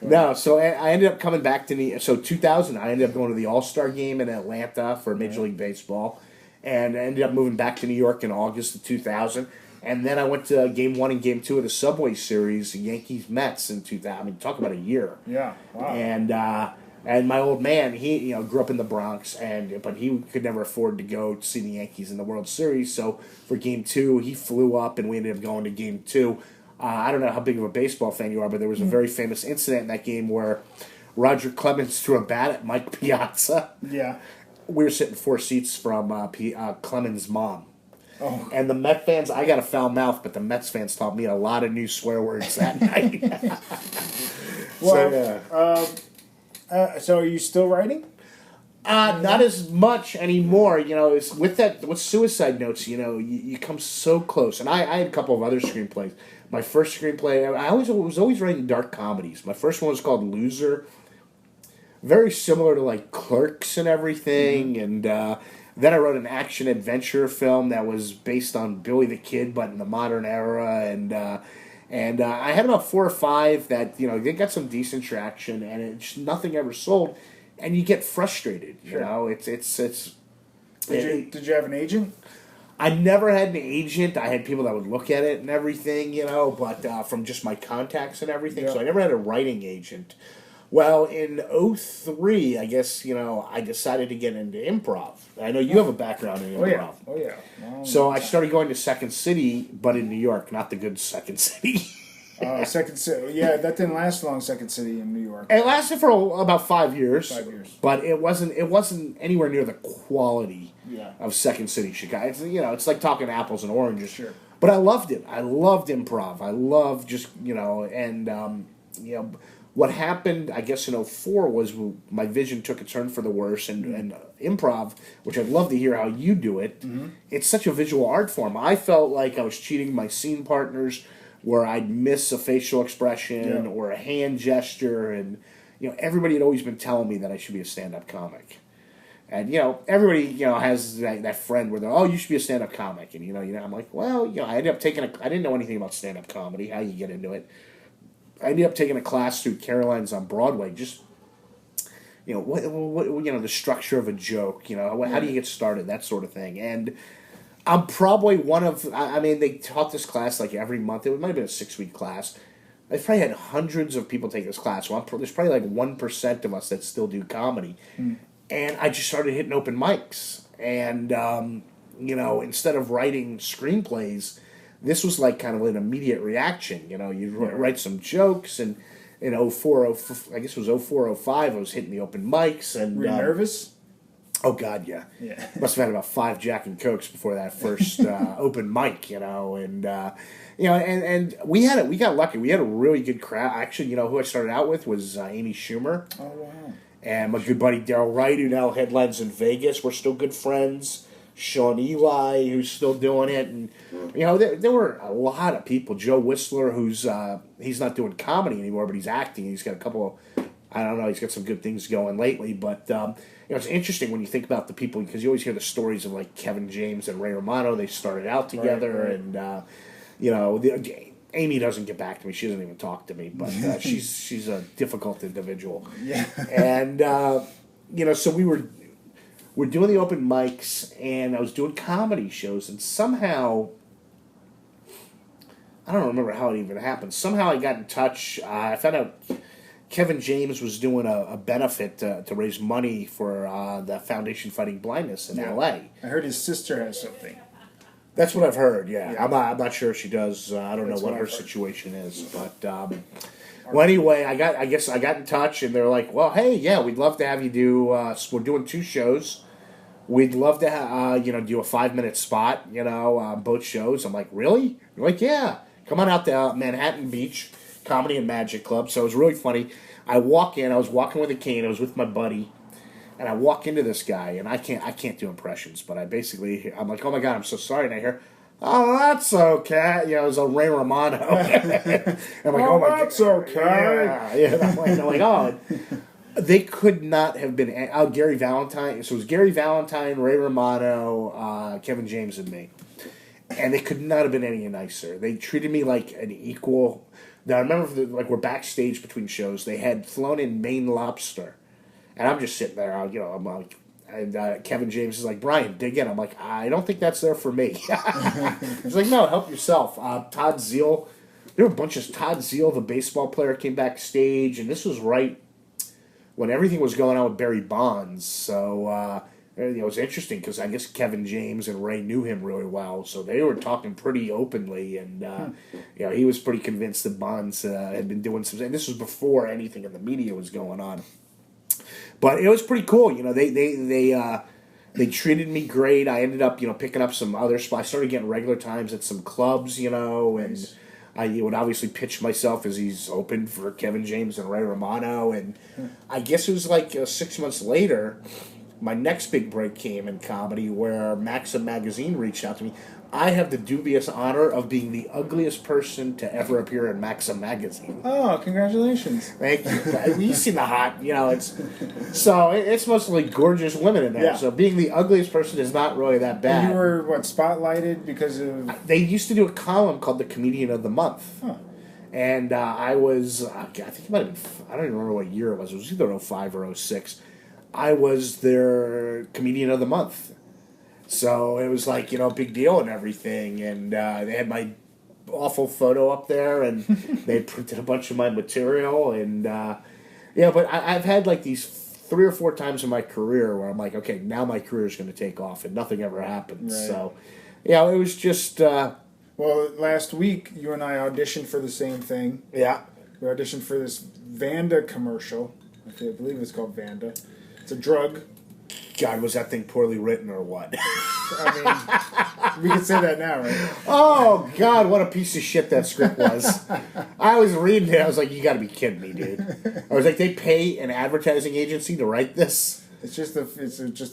no, so I ended up coming back to 2000, I ended up going to the All-Star game in Atlanta for Major League Baseball. And I ended up moving back to New York in August of 2000. And then I went to Game 1 and Game 2 of the Subway Series, Yankees-Mets in 2000. I mean, talk about a year. Yeah, wow. And my old man, he grew up in the Bronx, but he could never afford to go to see the Yankees in the World Series. So for Game 2, he flew up, and we ended up going to Game 2. I don't know how big of a baseball fan you are, but there was a very famous incident in that game where Roger Clemens threw a bat at Mike Piazza. Yeah. We were sitting 4 seats from Clemens' mom. Oh. And the Met fans, I got a foul mouth, but the Mets fans taught me a lot of new swear words that night. So are you still writing? Not as much anymore. It's with Suicide Notes, you come so close. And I had a couple of other screenplays. My first screenplay, I was always writing dark comedies. My first one was called Loser. Very similar to like Clerks and everything. And then I wrote an action adventure film that was based on Billy the Kid, but in the modern era. And I had about 4 or 5 that, they got some decent traction, and nothing ever sold, and you get frustrated, you know? Did you have an agent? I never had an agent. I had people that would look at it and everything, but from just my contacts and everything, so I never had a writing agent. Well, in '03, I guess, I decided to get into improv. I know you have a background in improv. Oh yeah. So I started going to Second City, but in New York, not the good Second City. Second City. Yeah, that didn't last long. Second City in New York. It lasted for about 5 years. 5 years. But it wasn't anywhere near the quality Yeah. of Second City Chicago. It's like talking apples and oranges. Sure. But I loved it. I loved improv. I loved just, what happened, I guess, in '04 was my vision took a turn for the worse, and improv, which I'd love to hear how you do it, it's such a visual art form. I felt like I was cheating my scene partners where I'd miss a facial expression or a hand gesture, and, everybody had always been telling me that I should be a stand-up comic. And, everybody, has that friend where they're, oh, you should be a stand-up comic. And, I'm like, well, I ended up I didn't know anything about stand-up comedy, how you get into it. I ended up taking a class through Caroline's on Broadway, just, what the structure of a joke, how do you get started, that sort of thing. And I'm probably they taught this class like every month. It might have been a 6-week class. I've probably had hundreds of people take this class. So there's probably like 1% of us that still do comedy. And I just started hitting open mics. And, instead of writing screenplays, this was like kind of an immediate reaction. You write some jokes, and in I guess it was '04, '05, I was hitting the open mics. And were you nervous? Oh, God, yeah. Yeah. Must have had about 5 Jack and Cokes before that first open mic, and we got lucky. We had a really good crowd. Actually, who I started out with was Amy Schumer. Oh, wow. And my good buddy Daryl Wright, who now headlines in Vegas. We're still good friends. Sean Eli, who's still doing it. And, there were a lot of people. Joe Whistler, who's he's not doing comedy anymore, but he's acting. He's got a couple of, I don't know, he's got some good things going lately. But, it's interesting when you think about the people, because you always hear the stories of, like, Kevin James and Ray Romano. They started out together, right. And, Amy doesn't get back to me. She doesn't even talk to me, but she's a difficult individual. Yeah. And, so we're doing the open mics, and I was doing comedy shows, and somehow, I don't remember how it even happened. Somehow I got in touch. I found out Kevin James was doing a benefit to raise money for the Foundation Fighting Blindness in L.A. I heard his sister has something. That's what I've heard, yeah. I'm not sure if she does. I don't That's know what what her I've heard. situation is. But, well, anyway, I got in touch, and they're like, well, hey, yeah, we'd love to have you do, we're doing 2 shows. We'd love to, do a 5-minute spot, both shows. I'm like, really? They're like, yeah. Come on out to Manhattan Beach Comedy and Magic Club. So it was really funny. I walk in. I was walking with a cane. I was with my buddy. And I walk into this guy, and I can't do impressions, but I'm like, oh my God, I'm so sorry. And I hear, oh, that's okay. It was a Ray Romano. I'm like, oh my that's God. okay. Yeah. I'm like, oh. They could not have been Gary Valentine. So it was Gary Valentine, Ray Romano, Kevin James, and me. And they could not have been any nicer. They treated me like an equal. Now, I remember, we're backstage between shows. They had flown in Maine lobster. And I'm just sitting there, I'm like, and Kevin James is like, Brian, dig in. I'm like, I don't think that's there for me. He's like, no, help yourself. Todd Zeal, there were a bunch of Todd Zeal, the baseball player, came backstage, and this was right when everything was going on with Barry Bonds. So it was interesting because I guess Kevin James and Ray knew him really well, so they were talking pretty openly, and he was pretty convinced that Bonds had been doing some. And this was before anything in the media was going on. But it was pretty cool. They treated me great. I ended up, picking up some other spots. I started getting regular times at some clubs, and I would obviously pitch myself as he's open for Kevin James and Ray Romano. And I guess it was like 6 months later, my next big break came in comedy where Maxim Magazine reached out to me. I have the dubious honor of being the ugliest person to ever appear in Maxim Magazine. Oh, congratulations. Thank you. You've seen the hot, it's mostly gorgeous women in there. Yeah. So being the ugliest person is not really that bad. And you were, spotlighted because of... They used to do a column called the Comedian of the Month. Huh. And I was, I think it might have been, I don't even remember what year it was. It was either 05 or 06. I was their Comedian of the Month. So it was like, big deal and everything. And they had my awful photo up there, and they printed a bunch of my material. And, Yeah, but I've had like these 3 or 4 times in my career where I'm like, okay, now my career is going to take off, and nothing ever happens. Right. So, yeah, it was just. Well, last week you and I auditioned for the same thing. Yeah. We auditioned for this Vanda commercial. I believe it's called Vanda. It's a drug. God, was that thing poorly written or what? I mean, we can say that now, right? Oh, God, what a piece of shit that script was. I was reading it. I was like, you got to be kidding me, dude. I was like, they pay an advertising agency to write this? It's just a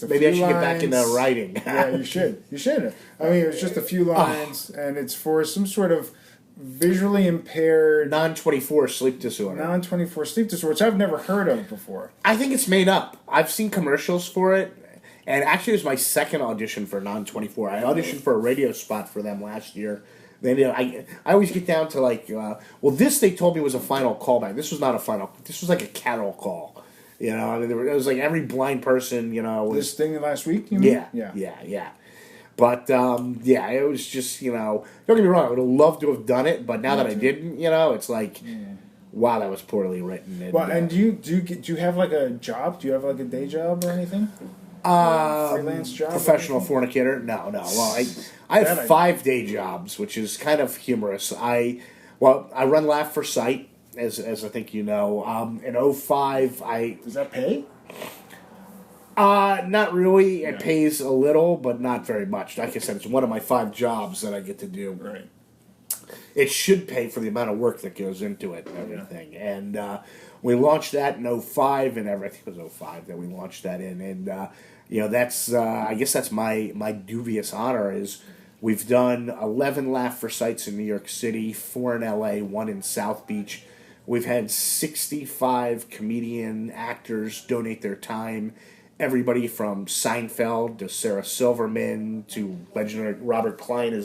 Maybe I few should lines. get back into writing. Yeah, you should. You should. I mean, it's just a few lines, and it's for some sort of visually impaired Non-24 sleep disorder. non-24 sleep disorder, which I've never heard of before. I think it's made up. I've seen commercials for it. And actually, it was my second audition for Non-24. I auditioned for a radio spot for them last year. Then I always get down to like, this they told me was a final callback. This was not a final. This was like a cattle call. You know, I mean, it was like every blind person, you know. This thing last week, you mean? Yeah. But, it was just, you know, don't get me wrong, I would have loved to have done it, but now that I didn't, you know, it's like, wow, that was poorly written. And, well, and do you have like a job? Do you have like a day job or anything? Freelance job? Professional fornicator? No. Well, I have 5 day jobs, which is kind of humorous. I run Laugh for Sight, as I think you know. In 05, Does that pay? Not really. It pays a little, but not very much. Like I said, it's one of my 5 jobs that I get to do. Right. It should pay for the amount of work that goes into it and everything. And we launched that in 05, and I think it was 05 that we launched that in. And, that's, I guess that's my dubious honor is we've done 11 Laugh for Sights in New York City, 4 in LA, 1 in South Beach. We've had 65 comedian actors donate their time. Everybody from Seinfeld to Sarah Silverman to legendary Robert Klein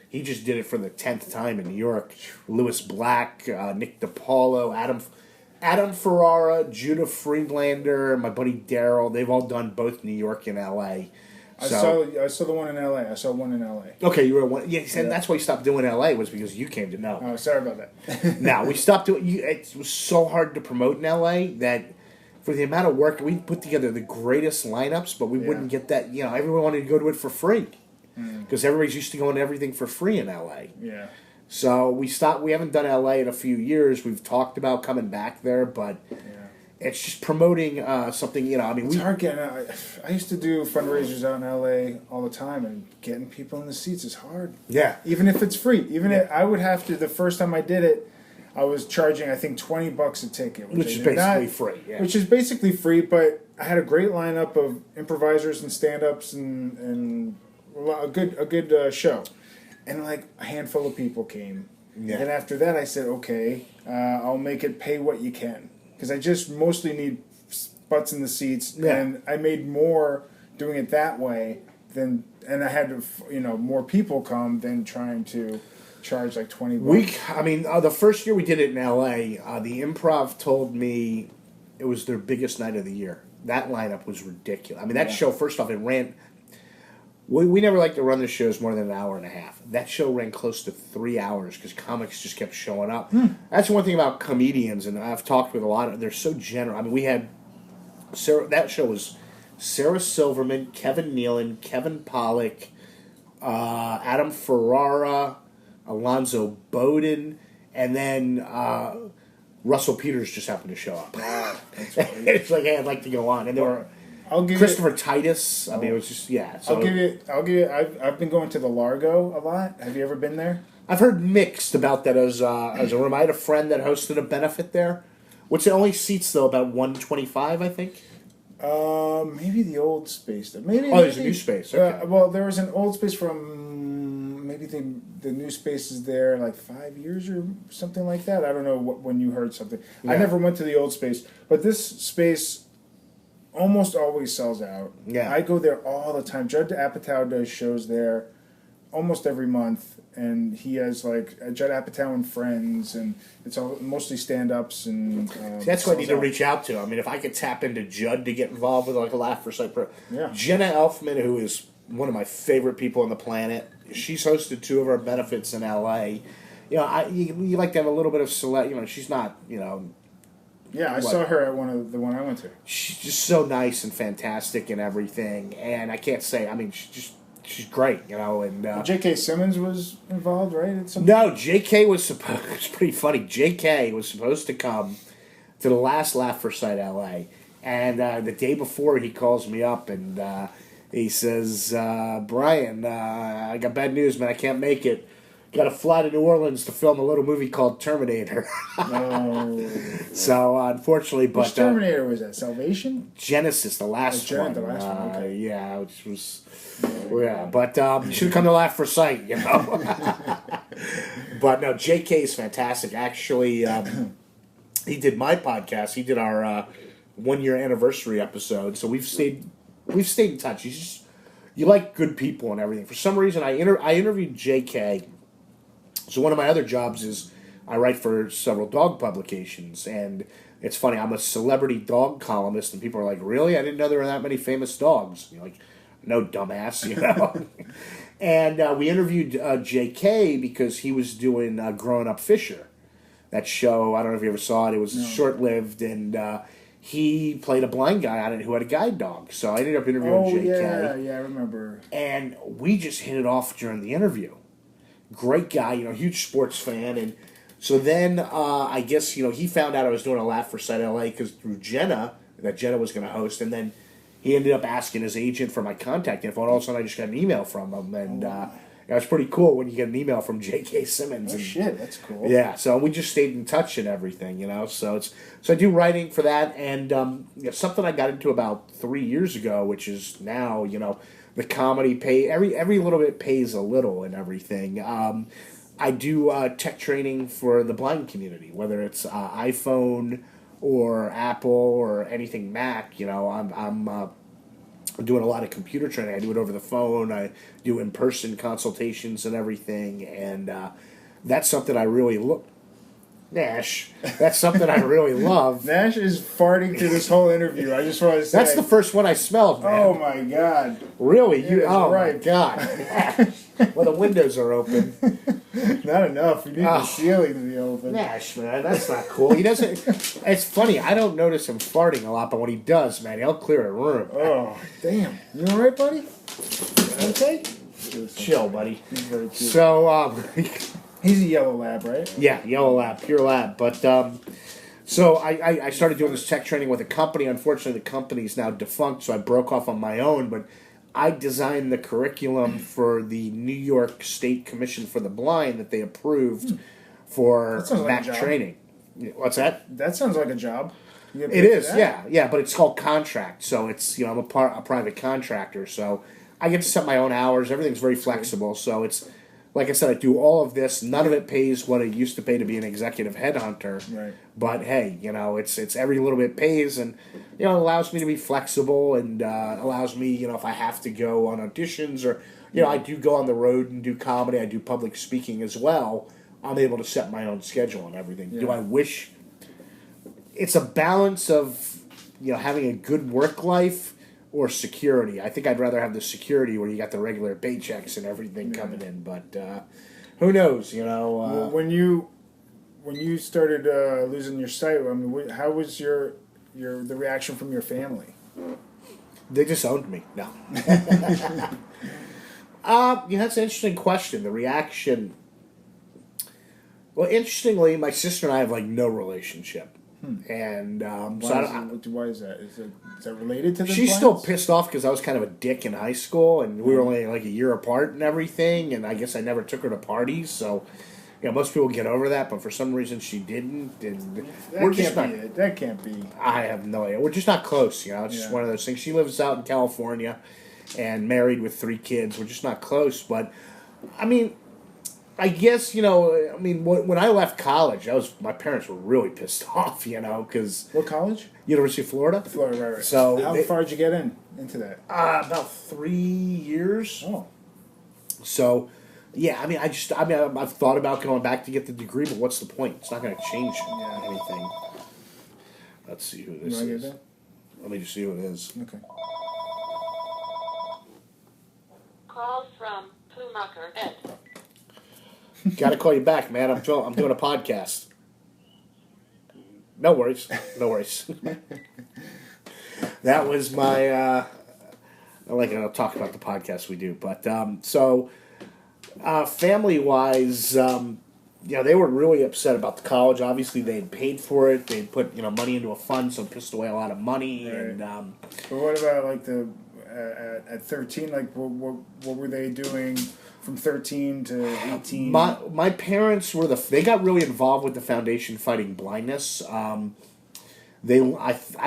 he just did it for the 10th time in New York. Louis Black, Nick DiPaolo, Adam Ferrara, Judah Friedlander, my buddy Daryl. They've all done both New York and L.A. I saw the one in L.A. I saw one in L.A. Okay, you were one. Yeah, and that's why you stopped doing L.A. was because you came to know. Oh, sorry about that. Now we stopped doing. It was so hard to promote in L.A. that for the amount of work we put together the greatest lineups, but we wouldn't get that. You know, everyone wanted to go to it for free because everybody's used to going to everything for free in L.A. Yeah. So we stopped. We haven't done L.A. in a few years. We've talked about coming back there, but it's just promoting something. You know, I mean, it's hard getting. I used to do fundraisers out in L.A. all the time, and getting people in the seats is hard. Yeah. Even if it's free, I would have to. The first time I did it, I was charging I think $20 a ticket, which is basically free. Yeah. Which is basically free, but I had a great lineup of improvisers and stand-ups and a good show. And like a handful of people came. Yeah. And after that, I said, okay, I'll make it pay what you can. Because I just mostly need butts in the seats. Yeah. And I made more doing it that way and I had more people come than trying to charge like $20. The first year we did it in L.A., the Improv told me it was their biggest night of the year. That lineup was ridiculous. I mean, that show, first off, it ran... We never like to run the shows more than an hour and a half. That show ran close to 3 hours because comics just kept showing up. That's one thing about comedians, and I've talked with a lot of... They're so generous. I mean, we had... that show was Sarah Silverman, Kevin Nealon, Kevin Pollak, Adam Ferrara, Alonzo Bowden, and then Russell Peters just happened to show up. It's like, hey, I'd like to go on. And there were... Christopher Titus. I mean, it was just So I'll give you. I've been going to the Largo a lot. Have you ever been there? I've heard mixed about that as a room. I had a friend that hosted a benefit there, which it only seats though about 125, I think. Maybe the old space. There's a new space. Okay. There was an old space from maybe the new space is there like 5 years or something like that. I don't know when you heard something. Yeah. I never went to the old space, but this space almost always sells out. Yeah. I go there all the time. Judd Apatow does shows there almost every month, and he has like Judd Apatow and friends, and it's all mostly stand-ups. And that's what I need to reach out to. I mean, if I could tap into Judd to get involved with like a Laugh for Sight Jenna Elfman, who is one of my favorite people on the planet, she's hosted 2 of our benefits in L.A. You know, you like to have a little bit of select. You know, she's not Yeah, I saw her at the one I went to. She's just so nice and fantastic and everything. And I can't say, I mean, she's great, you know. And J.K. Simmons was involved, right? At some no, J.K. was supposed. It's pretty funny. J.K. was supposed to come to the last Laugh for Sight L.A. And the day before, he calls me up and he says, "Brian, I got bad news, man. I can't make it. Got to fly to New Orleans to film a little movie called Terminator." No. So unfortunately, but Which Terminator was that? Salvation? Genesis, the last one. The last one. Okay. Yeah, which was. Yeah, but you should have come to Laugh for Sight, you know. But no, J.K. is fantastic. Actually, he did my podcast. He did our 1 year anniversary episode. So we've stayed in touch. You like good people and everything. For some reason, I interviewed J.K. So one of my other jobs is I write for several dog publications, and it's funny. I'm a celebrity dog columnist, and people are like, "Really? I didn't know there were that many famous dogs." You're like, "No, dumbass," you know. And we interviewed J.K. because he was doing Growing Up Fisher, that show. I don't know if you ever saw it. It was short-lived, and he played a blind guy on it who had a guide dog. So I ended up interviewing J.K. Yeah, I remember. And we just hit it off during the interview. Great guy, you know, huge sports fan. And so then I guess, you know, he found out I was doing a Laugh for Sight LA because through Jenna, that Jenna was going to host. And then he ended up asking his agent for my contact info. And all of a sudden I just got an email from him. And it was pretty cool when you get an email from J.K. Simmons. Oh, shit, that's cool. Yeah, so we just stayed in touch and everything, you know. So I do writing for that. And you know, something I got into about 3 years ago, which is now, you know, the comedy pay every little bit pays a little and everything. I do tech training for the blind community, whether it's iPhone or Apple or anything Mac. You know, I'm doing a lot of computer training. I do it over the phone. I do in-person consultations and everything, and that's something I really look. Nash. That's something I really love. Nash is farting through this whole interview. I just want to say. That's the first one I smelled, man. Oh, my God. Really? Oh, right. my God. Well, the windows are open. Not enough. You need the ceiling to be open. Nash, man, that's not cool. He doesn't. It's funny. I don't notice him farting a lot, but when he does, man, he'll clear a room. Oh, damn. You all right, buddy? Okay? Chill, buddy. He's very cute. So, He's a yellow lab, right? yeah, yellow lab, pure lab. But so I started doing this tech training with a company. Unfortunately, the company's now defunct, so I broke off on my own. But I designed the curriculum for the New York State Commission for the Blind that they approved for like Mac training. What's that? That sounds like a job. It is, yeah, but it's called contract. So it's, you know, I'm a private contractor, so I get to set my own hours. Everything's very flexible. So it's, like I said, I do all of this. None of it pays what it used to pay to be an executive headhunter. Right. But hey, you know, it's every little bit pays, and you know, it allows me to be flexible, and allows me, you know, if I have to go on auditions or, you know, I do go on the road and do comedy. I do public speaking as well. I'm able to set my own schedule and everything. Yeah. Do I wish? It's a balance of, you know, having a good work life or security. I think I'd rather have the security where you got the regular paychecks and everything coming in. But who knows? You know. Well, when you started losing your sight, I mean, how was the reaction from your family? They just owned me. No. Yeah, that's an interesting question. The reaction. Well, interestingly, my sister and I have like no relationship. And why is that? Is that related to this? She's still pissed off because I was kind of a dick in high school, and we were only like a year apart and everything. And I guess I never took her to parties, so you know, most people get over that, but for some reason she didn't. And that can't be. I have no idea. We're just not close. You know, it's just one of those things. She lives out in California, and married with 3 kids. We're just not close. But I mean, I guess, you know, I mean, when I left college, my parents were really pissed off, you know, because... What college? University of Florida. Florida, right. So how far did you get into that? About 3 years. Oh. So, yeah, I mean, I've thought about going back to get the degree, but what's the point? It's not going to change anything. Let's see who this is. Let me just see who it is. Okay. Call from Plumacher Ed. Got to call you back, man. I'm doing a podcast. No worries. No worries. That was my. I'll talk about the podcast we do, but family wise, they were really upset about the college. Obviously, they had paid for it. They put money into a fund, so pissed away a lot of money. Right. And but what about like the at 13? Like what were they doing from 13 to 18? my parents were they got really involved with the foundation fighting blindness. I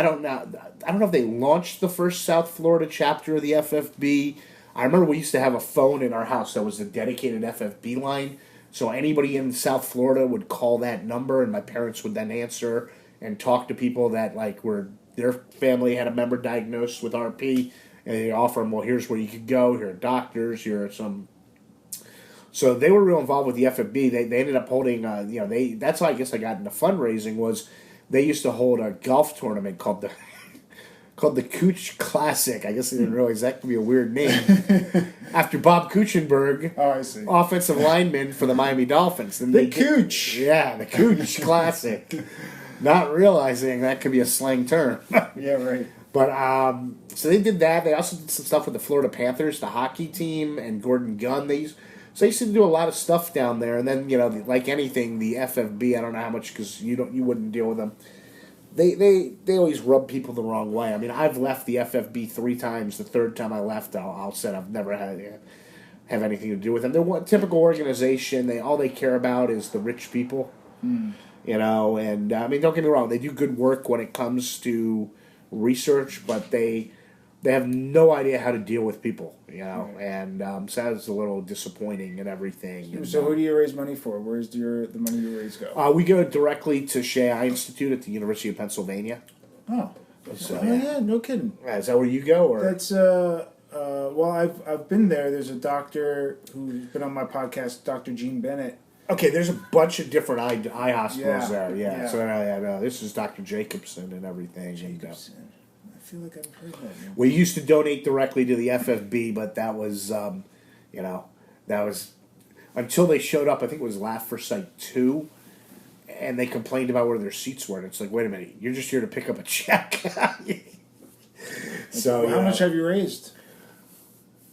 don't know if they launched the first South Florida chapter of the FFB. I remember we used to have a phone in our house that was a dedicated FFB line. So anybody in South Florida would call that number, and my parents would then answer and talk to people that their family had a member diagnosed with RP, and they offer them, well, here's where you could go. Here are doctors. Here are some. So they were real involved with the FFB. They ended up holding. That's how I guess I got into fundraising was. They used to hold a golf tournament called the Cooch Classic. I guess they didn't realize that could be a weird name. After Bob Kuechenberg, I see. offensive lineman for the Miami Dolphins. And The Cooch. Yeah, the Cooch Classic. Not realizing that could be a slang term. Yeah, right. But, so they did that. They also did some stuff with the Florida Panthers, the hockey team, and Gordon Gunn. So they used to do a lot of stuff down there. And then, like anything, the FFB, I don't know how much because you wouldn't deal with them. They always rub people the wrong way. I mean, I've left the FFB 3 times. The third time I left, I'll say I've never have anything to do with them. They're one typical organization. All they care about is the rich people. And I mean, don't get me wrong. They do good work when it comes to research, but they have no idea how to deal with people, and so that's a little disappointing and everything. And, so who do you raise money for? Where's the money you raise go? We go directly to Shea Eye Institute at the University of Pennsylvania. Oh. So, Yeah, no kidding. Is that where you go? Or? That's well, I've been there. There's a doctor who's been on my podcast, Dr. Gene Bennett. Okay, there's a bunch of different eye hospitals there. Yeah. Yeah. So this is Dr. Jacobson and everything. Jacobson. I feel like I've heard that name. We used to donate directly to the FFB, but that was, that was until they showed up. I think it was Laugh for Sight 2, and they complained about where their seats were. And it's like, wait a minute, you're just here to pick up a check. So how much have you raised?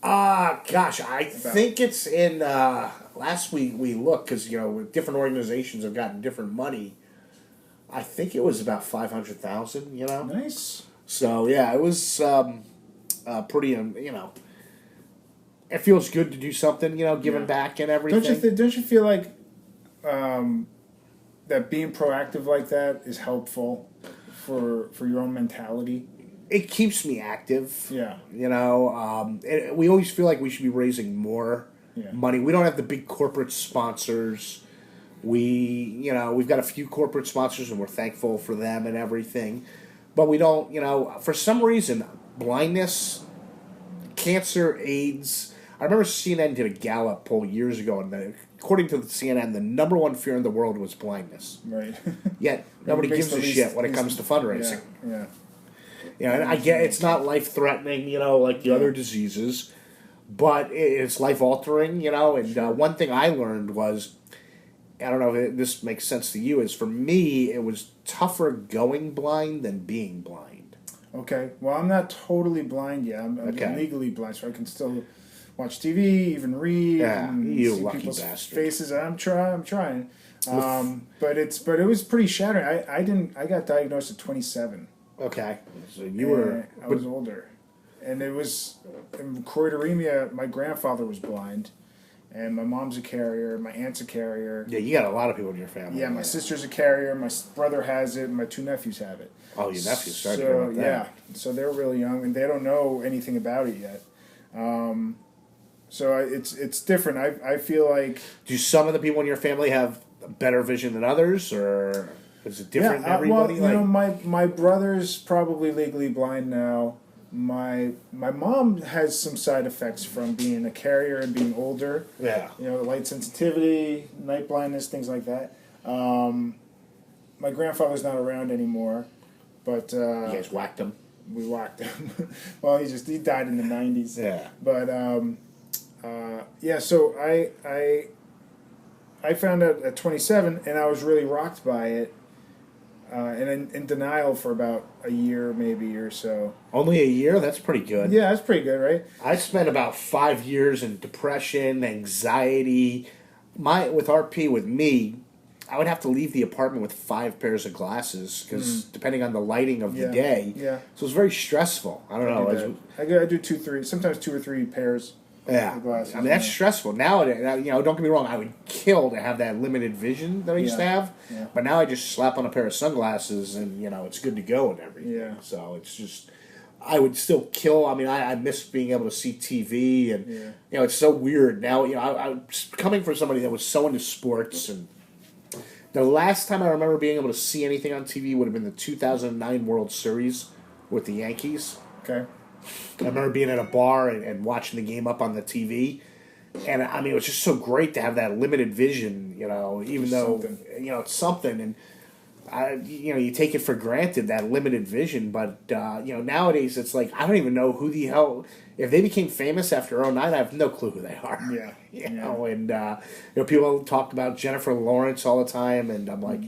Gosh, I think it's in. Last week we looked because different organizations have gotten different money. I think it was about 500,000. Nice. So yeah, it was pretty. It feels good to do something. Giving back and everything. Don't you feel like that being proactive like that is helpful for your own mentality? It keeps me active. Yeah. We always feel like we should be raising more money. We don't have the big corporate sponsors. We've got a few corporate sponsors, and we're thankful for them and everything. But we don't, for some reason, blindness, cancer, AIDS. I remember CNN did a Gallup poll years ago, and according to the CNN, the number one fear in the world was blindness. Right. Yet nobody gives a shit when it comes to fundraising. Yeah. And I get it's not life threatening, like the other diseases, but it's life altering, And one thing I learned was, I don't know if this makes sense to you, is for me it was tougher going blind than being blind. Okay. Well, I'm not totally blind yet. I'm legally blind, so I can still watch TV, even read, and you see lucky people's bastard. faces. I'm trying. But it was pretty shattering. I got diagnosed at 27. Okay, so you were. I was older, and it was in choroideremia. My grandfather was blind, and my mom's a carrier. My aunt's a carrier. Yeah, you got a lot of people in your family. Yeah, my sister's a carrier. My brother has it. And my 2 nephews have it. Oh, your nephews. Sorry to hear about that. Yeah, so they're really young, and they don't know anything about it yet. So it's different. I feel like. Do some of the people in your family have better vision than others, or is it different in everybody? Well, my brother's probably legally blind now. My mom has some side effects from being a carrier and being older. Yeah. Light sensitivity, night blindness, things like that. My grandfather's not around anymore, but you guys whacked him. We whacked him. Well, he died in the 90s. Yeah. But so I found out at 27, and I was really rocked by it. and in denial for about a year, maybe or so. Only a year? That's pretty good. Yeah, that's pretty good, right? I spent about 5 years in depression, anxiety. With RP, with me, I would have to leave the apartment with 5 pairs of glasses because depending on the lighting of the day. Yeah. So it was very stressful. I don't know. I do 2, 3, sometimes 2 or 3 pairs. Yeah, glasses, I mean that's stressful. Nowadays, don't get me wrong, I would kill to have that limited vision that I used to have. Yeah. But now I just slap on a pair of sunglasses and it's good to go and everything. Yeah. So it's just, I would still kill. I mean, I miss being able to see TV and it's so weird now. I was coming from somebody that was so into sports, and the last time I remember being able to see anything on TV would have been the 2009 World Series with the Yankees. Okay. I remember being at a bar and watching the game up on the TV. And, I mean, it was just so great to have that limited vision, even though, it's something. And, you take it for granted, that limited vision. But, nowadays it's like, I don't even know who the hell... If they became famous after '09, I have no clue who they are. Yeah. And, people talk about Jennifer Lawrence all the time, and I'm like...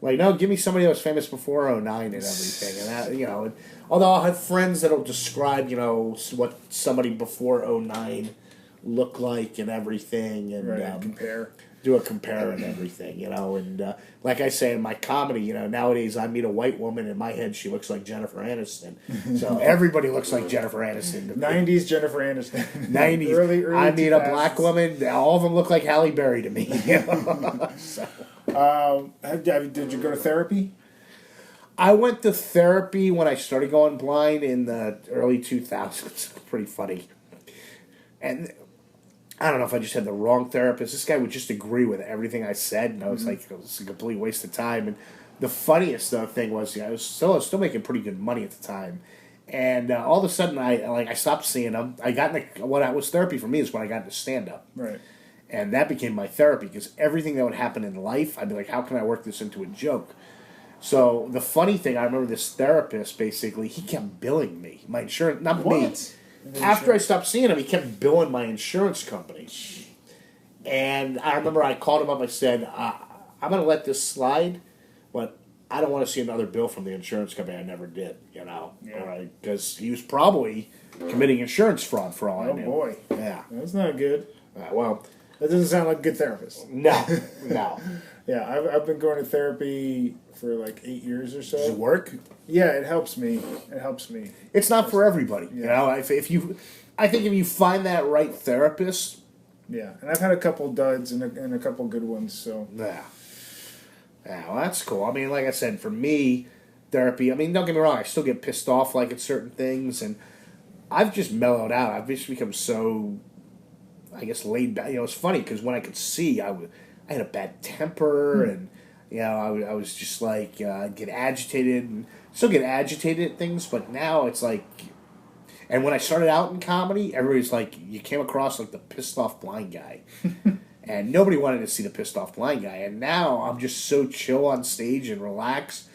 Like, no, give me somebody that was famous before '09 and everything. And that, although I'll have friends that'll describe, what somebody before '09 looked like and everything. And compare. Do a compare and everything, And like I say in my comedy, nowadays I meet a white woman, in my head she looks like Jennifer Aniston. So everybody looks like Jennifer Aniston to me. 90s Jennifer Aniston. 90s. early I meet 2000s. a black woman, all of them look like Halle Berry to me. So. Did you go to therapy? I went to therapy when I started going blind in the early 2000s. Pretty funny. And I don't know if I just had the wrong therapist. This guy would just agree with everything I said, and I was like, it was a complete waste of time. And the funniest thing was, I was still making pretty good money at the time. And all of a sudden, I stopped seeing him. I got what was therapy for me is when I got into stand-up. Right. And that became my therapy, because everything that would happen in life, I'd be like, how can I work this into a joke? So the funny thing, I remember this therapist, basically, he kept billing me. My insurance, not me. After I stopped seeing him, he kept billing my insurance company. And I remember I called him up, I said, I'm going to let this slide, but I don't want to see another bill from the insurance company. I never did, because he was probably committing insurance fraud for all I knew. Oh, boy. Yeah. That's not good. Well... That doesn't sound like a good therapist. No. Yeah, I've been going to therapy for like 8 years or so. Does it work? Yeah, it helps me. It's not for everybody. Yeah. I think if you find that right therapist. Yeah, and I've had a couple duds and a couple good ones. So Yeah, well, that's cool. I mean, like I said, for me, therapy. I mean, don't get me wrong. I still get pissed off at certain things, and I've just mellowed out. I've just become so, I guess, laid back. It's funny because when I could see, I had a bad temper, and I was just like I'd get agitated, and still get agitated at things. But now it's like, and when I started out in comedy, everybody's like, you came across like the pissed off blind guy, and nobody wanted to see the pissed off blind guy. And now I'm just so chill on stage and relaxed.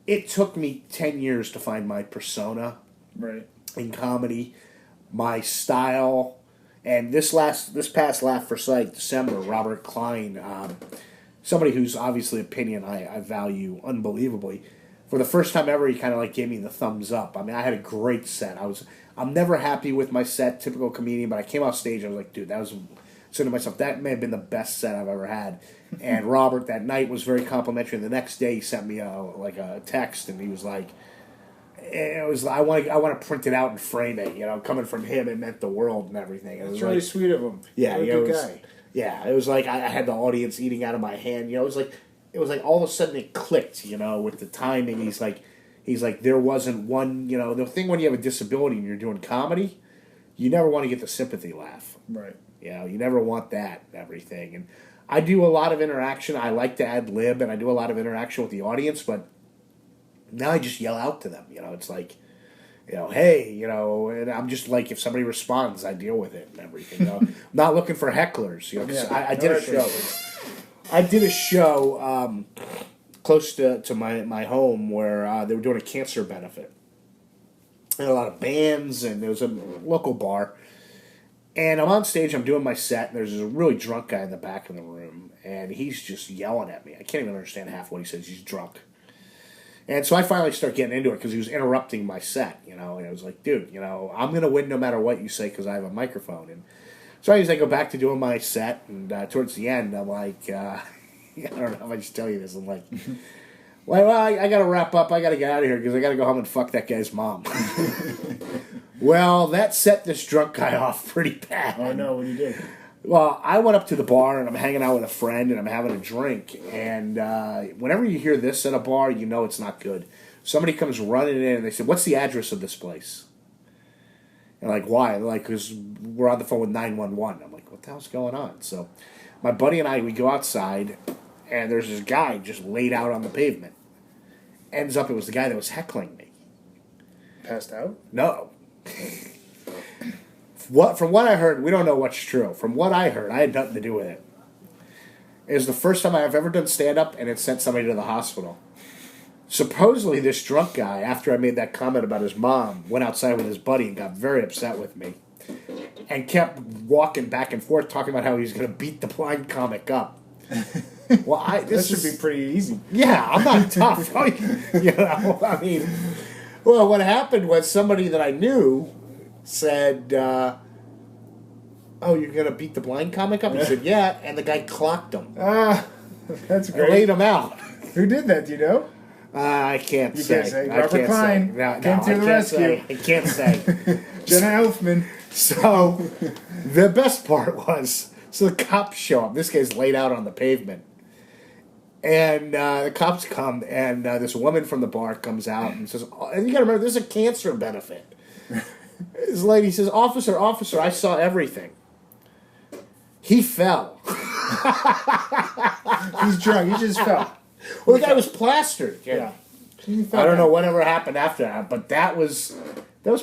It took me 10 years to find my persona, right, in comedy, my style. And this past Laugh for Sight, December, Robert Klein, somebody whose obviously opinion I value unbelievably, for the first time ever, he kind of gave me the thumbs up. I mean, I had a great set. I'm never happy with my set, typical comedian, but I came off stage, I was like, dude, I said to myself, that may have been the best set I've ever had. And Robert that night was very complimentary. And the next day, he sent me a text, and he was like, I want to print it out and frame it. Coming from him, it meant the world and everything. It's really sweet of him. Yeah, good guy. Yeah, it was like I had the audience eating out of my hand. It was like all of a sudden it clicked. With the timing. He's like there wasn't one. The thing when you have a disability and you're doing comedy, you never want to get the sympathy laugh. Right. You never want that and everything. And I do a lot of interaction. I like to ad lib, and I do a lot of interaction with the audience, but now I just yell out to them. It's like, hey, and I'm just like, if somebody responds, I deal with it and everything. I'm not looking for hecklers, 'cause I did a show. I did a show close to my home where they were doing a cancer benefit. And a lot of bands, and there was a local bar. And I'm on stage, I'm doing my set, and there's this really drunk guy in the back of the room, and he's just yelling at me. I can't even understand half what he says. He's drunk. And so I finally start getting into it because he was interrupting my set, and I was like, dude, I'm going to win no matter what you say because I have a microphone. And so as I go back to doing my set, and towards the end, I'm like, I don't know if I just tell you this. I'm like, well, I got to wrap up. I got to get out of here because I got to go home and fuck that guy's mom. Well, that set this drunk guy off pretty bad. Oh, no, what did you do? Well, I went up to the bar, and I'm hanging out with a friend, and I'm having a drink. And whenever you hear this at a bar, you know it's not good. Somebody comes running in, and they say, what's the address of this place? And like, why? They're like, because we're on the phone with 911. I'm like, what the hell's going on? So my buddy and I, we go outside, and there's this guy just laid out on the pavement. Ends up, it was the guy that was heckling me. Passed out? No. From what I heard, we don't know what's true. From what I heard, I had nothing to do with it. It was the first time I've ever done stand-up, and it sent somebody to the hospital. Supposedly, this drunk guy, after I made that comment about his mom, went outside with his buddy and got very upset with me. And kept walking back and forth, talking about how he was going to beat the blind comic up. Well, This should be pretty easy. Yeah, I'm not tough. Well, what happened was somebody that I knew said, oh, you're going to beat the blind comic up? He said, yeah, and the guy clocked him. That's And great. laid him out. Who did that, do you know? I can't You say. can't say. I Robert can't Klein say. No, came I to the can't rescue. say. I can't say. Jenna Elfman. So, the best part was, so the cops show up. This guy's laid out on the pavement. And the cops come, and this woman from the bar comes out and says, and you got to remember, this is a cancer benefit. This lady says, officer, I saw everything. He fell. He's drunk. He just fell. Well, the guy was plastered. Yeah. I don't know whatever happened after that, but that was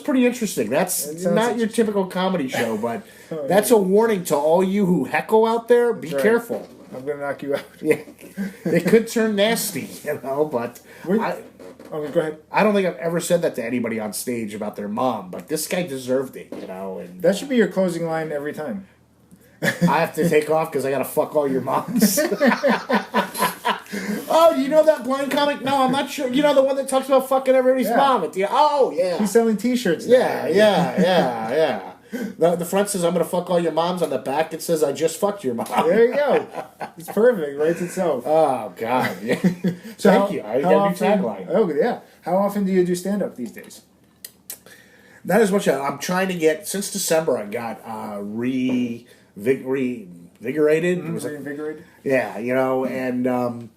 pretty interesting. That's That sounds not your interesting. typical comedy show, but that's a warning to all you who heckle out there. Be That's right. careful. I'm going to knock you out. Yeah, they could turn nasty, but Wait. I Oh, go ahead. don't think I've ever said that to anybody on stage about their mom, but this guy deserved it, and That should be your closing line every time. I have to take off because I got to fuck all your moms. Oh, you know that blind comic? No, I'm not sure. You know the one that talks about fucking everybody's Yeah. mom at the yeah. He's selling T-shirts now. Yeah. The front says, I'm going to fuck all your moms. On the back, it says, I just fucked your mom. There you go. It's perfect. Writes itself. Oh, God. Yeah. So Thank you. I got a new tagline. Oh, yeah. How often do you do stand-up these days? That is what I'm trying to get. Since December, I got reinvigorated. Was it? Reinvigorated? Yeah, and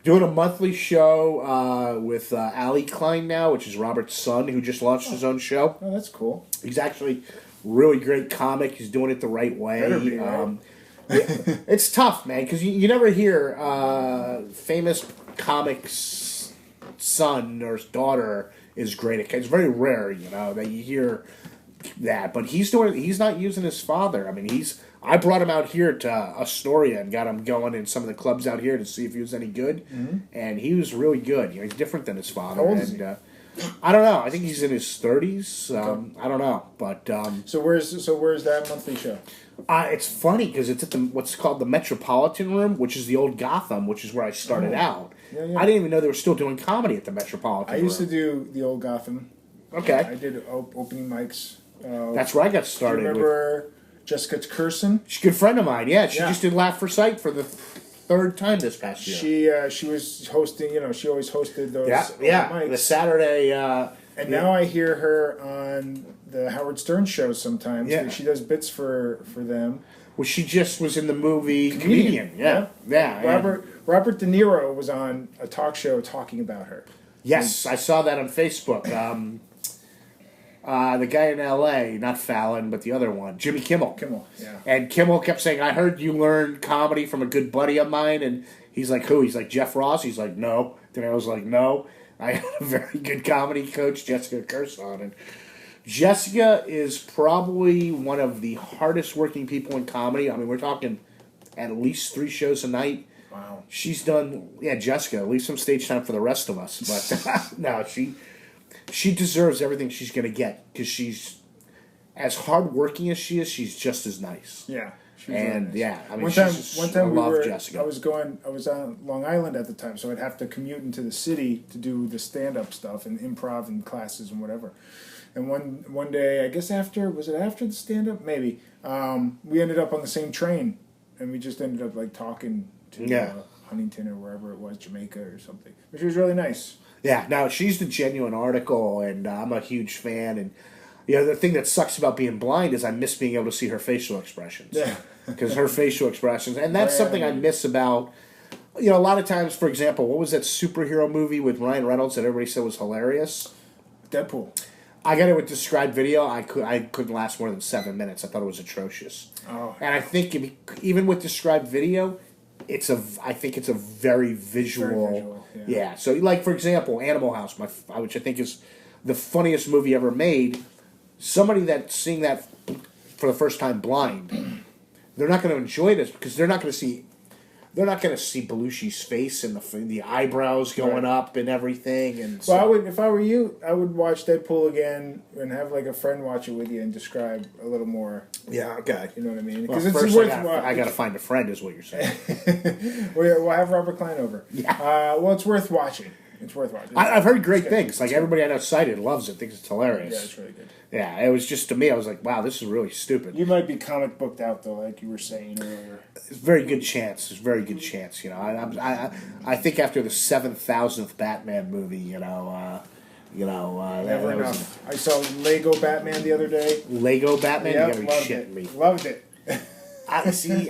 doing a monthly show with Ali Klein now, which is Robert's son, who just launched his own show. Oh, that's cool. He's actually really great comic. He's doing it the right way. Better be, right? It's tough, man, because you never hear famous comics' son or daughter is great. It's very rare, that you hear that. But he's not using his father. I mean, I brought him out here to Astoria and got him going in some of the clubs out here to see if he was any good, and he was really good. He's different than his father. How old is and, he? I don't know. I think he's in his 30s. I don't know, but So where's that monthly show? it's funny because it's at what's called the Metropolitan Room, which is the old Gotham, which is where I started out. Yeah. I didn't even know they were still doing comedy at the Metropolitan I used to Room. do the old Gotham. Okay, I did opening mics. that's where I got Do you started. remember Jessica Curson? She's a good friend of mine. Yeah, she Yeah. just did Laugh for Sight for the third time this past year. She was hosting. She always hosted those Yeah, open the mics. Saturday. And now I hear her on the Howard Stern show sometimes. Yeah. She does bits for them. Well, she just was in the movie Comedian. Yeah. and- Robert De Niro was on a talk show talking about her. Yes, I saw that on Facebook. The guy in L.A., not Fallon, but the other one, Jimmy Kimmel. Yeah. And Kimmel kept saying, I heard you learned comedy from a good buddy of mine. And he's like, who? He's like, Jeff Ross? He's like, no. Then I was like, no. I had a very good comedy coach, Jessica Curson. And Jessica is probably one of the hardest working people in comedy. I mean, we're talking at least 3 shows a night. Wow. She's done, Jessica, leave some stage time for the rest of us. But no, she deserves everything she's going to get because she's as hardworking as she is. She's just as nice. Yeah. She was really And nice. yeah, I mean, one she's time, just, I love Jessica. I was on Long Island at the time, so I'd have to commute into the city to do the stand-up stuff and improv and classes and whatever. And one day, I guess after the stand-up? Maybe. We ended up on the same train, and we just ended up like talking to Huntington or wherever it was, Jamaica or something, which was really nice. Yeah, now she's the genuine article, and I'm a huge fan. And the thing that sucks about being blind is I miss being able to see her facial expressions. Yeah. Because her facial expressions, and that's something I miss about. A lot of times, for example, what was that superhero movie with Ryan Reynolds that everybody said was hilarious? Deadpool. I got it with described video. I couldn't last more than 7 minutes. I thought it was atrocious. Oh. And I think even with described video, I think it's a very visual. Very visual, yeah. So, like for example, Animal House, which I think is the funniest movie ever made. Somebody that's seeing that for the first time blind, they're not going to enjoy this because they're not going to see Belushi's face and the eyebrows going up and everything. And so, Well, if I were you, I would watch Deadpool again and have like a friend watch it with you and describe a little more. yeah, okay. You know what I mean? Well, Because first it's I got to find a friend, is what you're saying. We'll have Robert Klein over. Yeah. Well, it's worth watching. It's worth watching. I've heard great things. Like everybody I know cited loves it, thinks it's hilarious. Yeah, it's really good. Yeah, it was just, to me, I was like, wow, this is really stupid. You might be comic booked out though, like you were saying earlier. It's a very good chance. There's a very good chance. I think after the 7,000th Batman movie, Never that was enough. I saw Lego Batman the other day. Lego Batman. Yep, You gotta be loved shitting it. me. Loved it.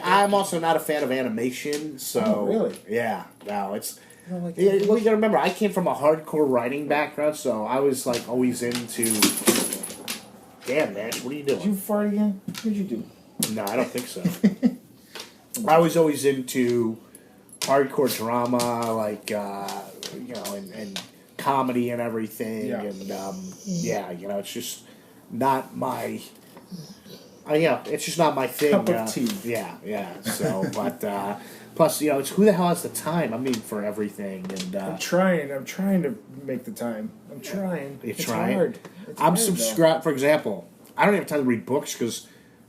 I'm also not a fan of animation, so Oh, really? Yeah, no, it's. I don't like Yeah, well, you gotta remember, I came from a hardcore writing background, so I was like always into. Damn, Nash, what are you doing? Did you fart again? What did you do? No, I don't think so. I was always into hardcore drama, like and comedy and everything, Yeah. and it's just not my. It's just not my thing. Cup of tea. Yeah. So, but plus, it's who the hell has the time? I mean, for everything, and I'm trying to make the time. I'm trying. You're It's trying? hard. It's I'm hard, though. subscribed. For example, I don't have time to read books because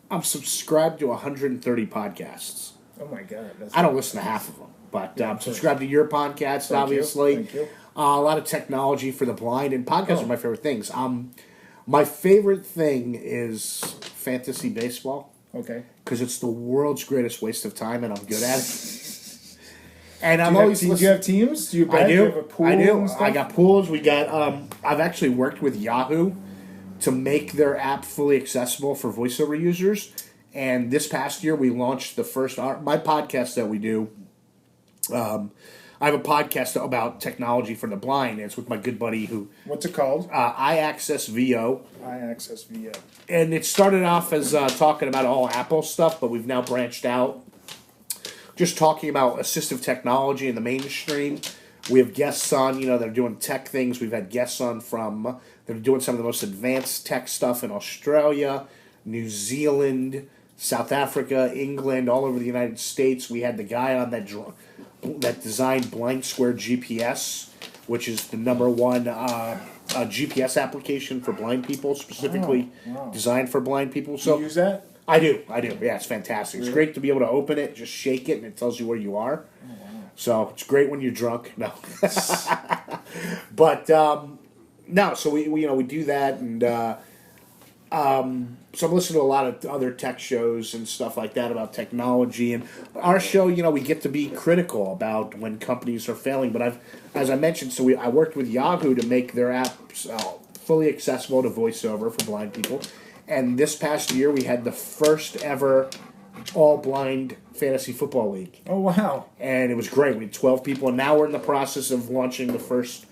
I'm subscribed to 130 podcasts. Oh my god. That's I don't listen to half of them, but I'm subscribed to your podcast, Thank obviously. you. Thank you. A lot of technology for the blind, and podcasts Oh. are my favorite things. My favorite thing is fantasy baseball Okay. because it's the world's greatest waste of time, and I'm good at it. And I'm Do you always have teams? Do you bet? I Do do. you have a pool I do. and stuff? I got pools. We got. I've actually worked with Yahoo to make their app fully accessible for voiceover users. And this past year, we launched the first. My podcast that we do. I have a podcast about technology for the blind. And it's with my good buddy who What's it called? iAccess VO. iAccess VO. And it started off as talking about all Apple stuff, but we've now branched out. Just talking about assistive technology in the mainstream. We have guests on, that are doing tech things. We've had guests on that are doing some of the most advanced tech stuff in Australia, New Zealand, South Africa, England, all over the United States. We had the guy on that designed Blind Square GPS, which is the number one GPS application for blind people, specifically wow. designed for blind people. Do So you use that? I do. Yeah, it's fantastic. It's Really? great to be able to open it, just shake it, and it tells you where you are. So it's great when you're drunk. No, but no. So we do that, and so I'm listening to a lot of other tech shows and stuff like that about technology. And our show, we get to be critical about when companies are failing. But as I mentioned, I worked with Yahoo to make their apps fully accessible to voiceover for blind people. And this past year, we had the first ever all-blind fantasy football league. Oh wow. And it was great. We had 12 people, and now we're in the process of launching the first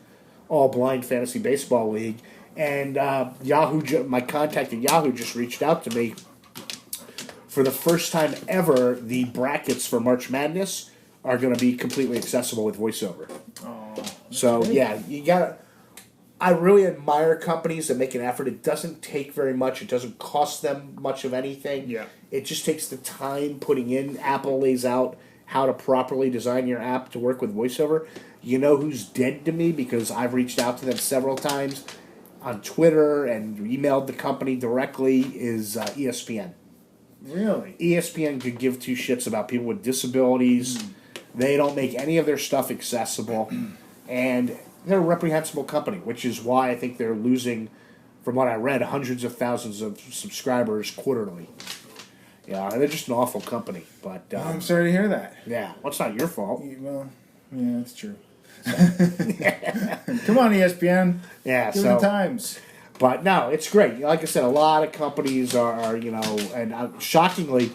all-blind fantasy baseball league. And Yahoo, my contact at Yahoo just reached out to me. For the first time ever, the brackets for March Madness are going to be completely accessible with voiceover. So, yeah, you got to... I really admire companies that make an effort. It doesn't take very much. It doesn't cost them much of anything. Yeah. It just takes the time putting in. Apple lays out how to properly design your app to work with voiceover. You know who's dead to me because I've reached out to them several times on Twitter and emailed the company directly is ESPN. Really? ESPN could give two shits about people with disabilities. They don't make any of their stuff accessible. And they're a reprehensible company, which is why I think they're losing, from what I read, hundreds of thousands of subscribers quarterly. Yeah, they're just an awful company. But I'm sorry to hear that. yeah, well, it's not your fault. Well, yeah, that's true. Come on, ESPN. Yeah, Give so the times. But no, it's great. Like I said, a lot of companies are and shockingly,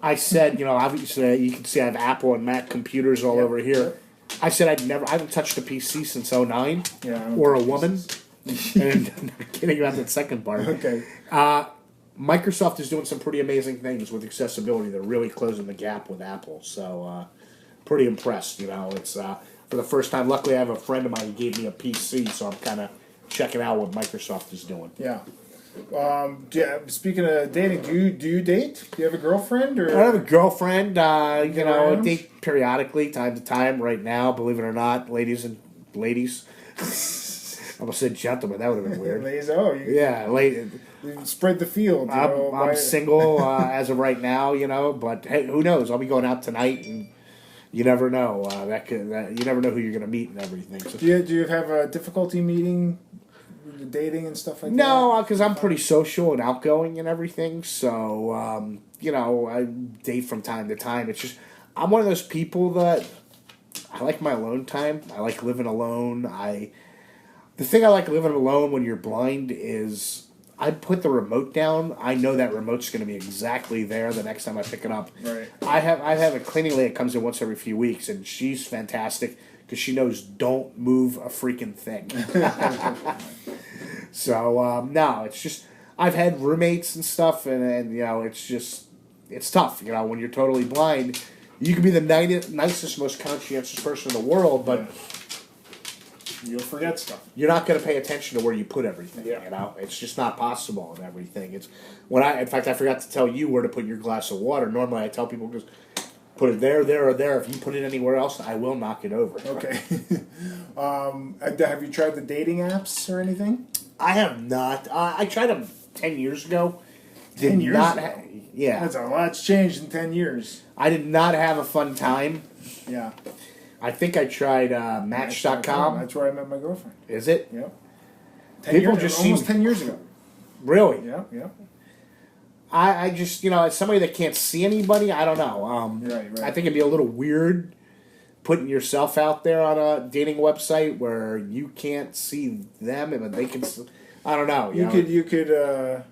I said, obviously you can see I have Apple and Mac computers all over here. I said I haven't touched a PC since 2009, or a woman. And I'm not kidding about that second part. Okay. Microsoft is doing some pretty amazing things with accessibility. They're really closing the gap with Apple. So pretty impressed. It's for the first time. Luckily, I have a friend of mine who gave me a PC, so I'm kind of checking out what Microsoft is doing. Yeah. Speaking of dating, do you date? Do you have a girlfriend? Or I have a girlfriend. I around? date periodically, time to time. Right now, believe it or not, ladies. I almost said gentlemen. That would have been weird. Ladies, Yeah, you spread the field. I'm single as of right now, But hey, who knows? I'll be going out tonight, and you never know. You never know who you're going to meet and everything. So, Do you have a difficulty meeting, dating and stuff like that? no, because I'm pretty social and outgoing and everything. So I date from time to time. It's just I'm one of those people that I like my alone time. I like living alone. The thing I like living alone when you're blind is I put the remote down. I know that remote's going to be exactly there the next time I pick it up. Right. I have a cleaning lady that comes in once every few weeks, and she's fantastic because she knows don't move a freaking thing. So no, it's just I've had roommates and stuff, and it's tough. When you're totally blind, you can be the nicest, most conscientious person in the world, but you'll forget stuff. you're not going to pay attention to where you put everything. Yeah. It's just not possible and everything. It's in fact, I forgot to tell you where to put your glass of water. Normally, I tell people just put it there, or there. If you put it anywhere else, I will knock it over. Okay. Have you tried the dating apps or anything? I have not. I tried them 10 years ago. 10 years ago? Yeah. That's a lot's changed in 10 years. I did not have a fun time. Yeah. I think I tried Match.com. That's where I met my girlfriend. Is it? Yep. Almost 10 years ago. Really? Yeah. I just, as somebody that can't see anybody, I don't know. Right. I think it'd be a little weird putting yourself out there on a dating website where you can't see them and they can. I don't know. You could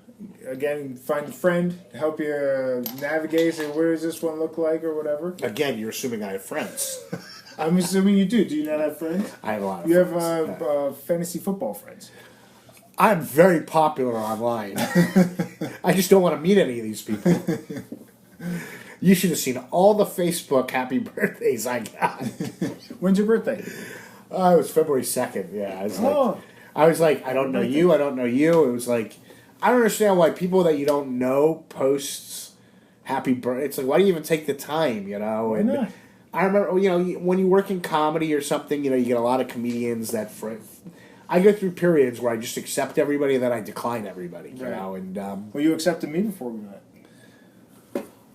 again find a friend to help you navigate. Say, where does this one look like, or whatever. Again, you're assuming I have friends. I'm assuming you do. Do you not have friends? I have a lot of You friends. have fantasy football friends. I'm very popular online. I just don't want to meet any of these people. You should have seen all the Facebook happy birthdays I got. When's your birthday? It was February 2nd. Yeah, I was like, I don't know you. I don't know you. It was like, I don't understand why people that you don't know posts happy birthday. It's like, why do you even take the time? Why not? I remember, when you work in comedy or something, you get a lot of comedians that. I go through periods where I just accept everybody and then I decline everybody. And Well, you accepted me before we met.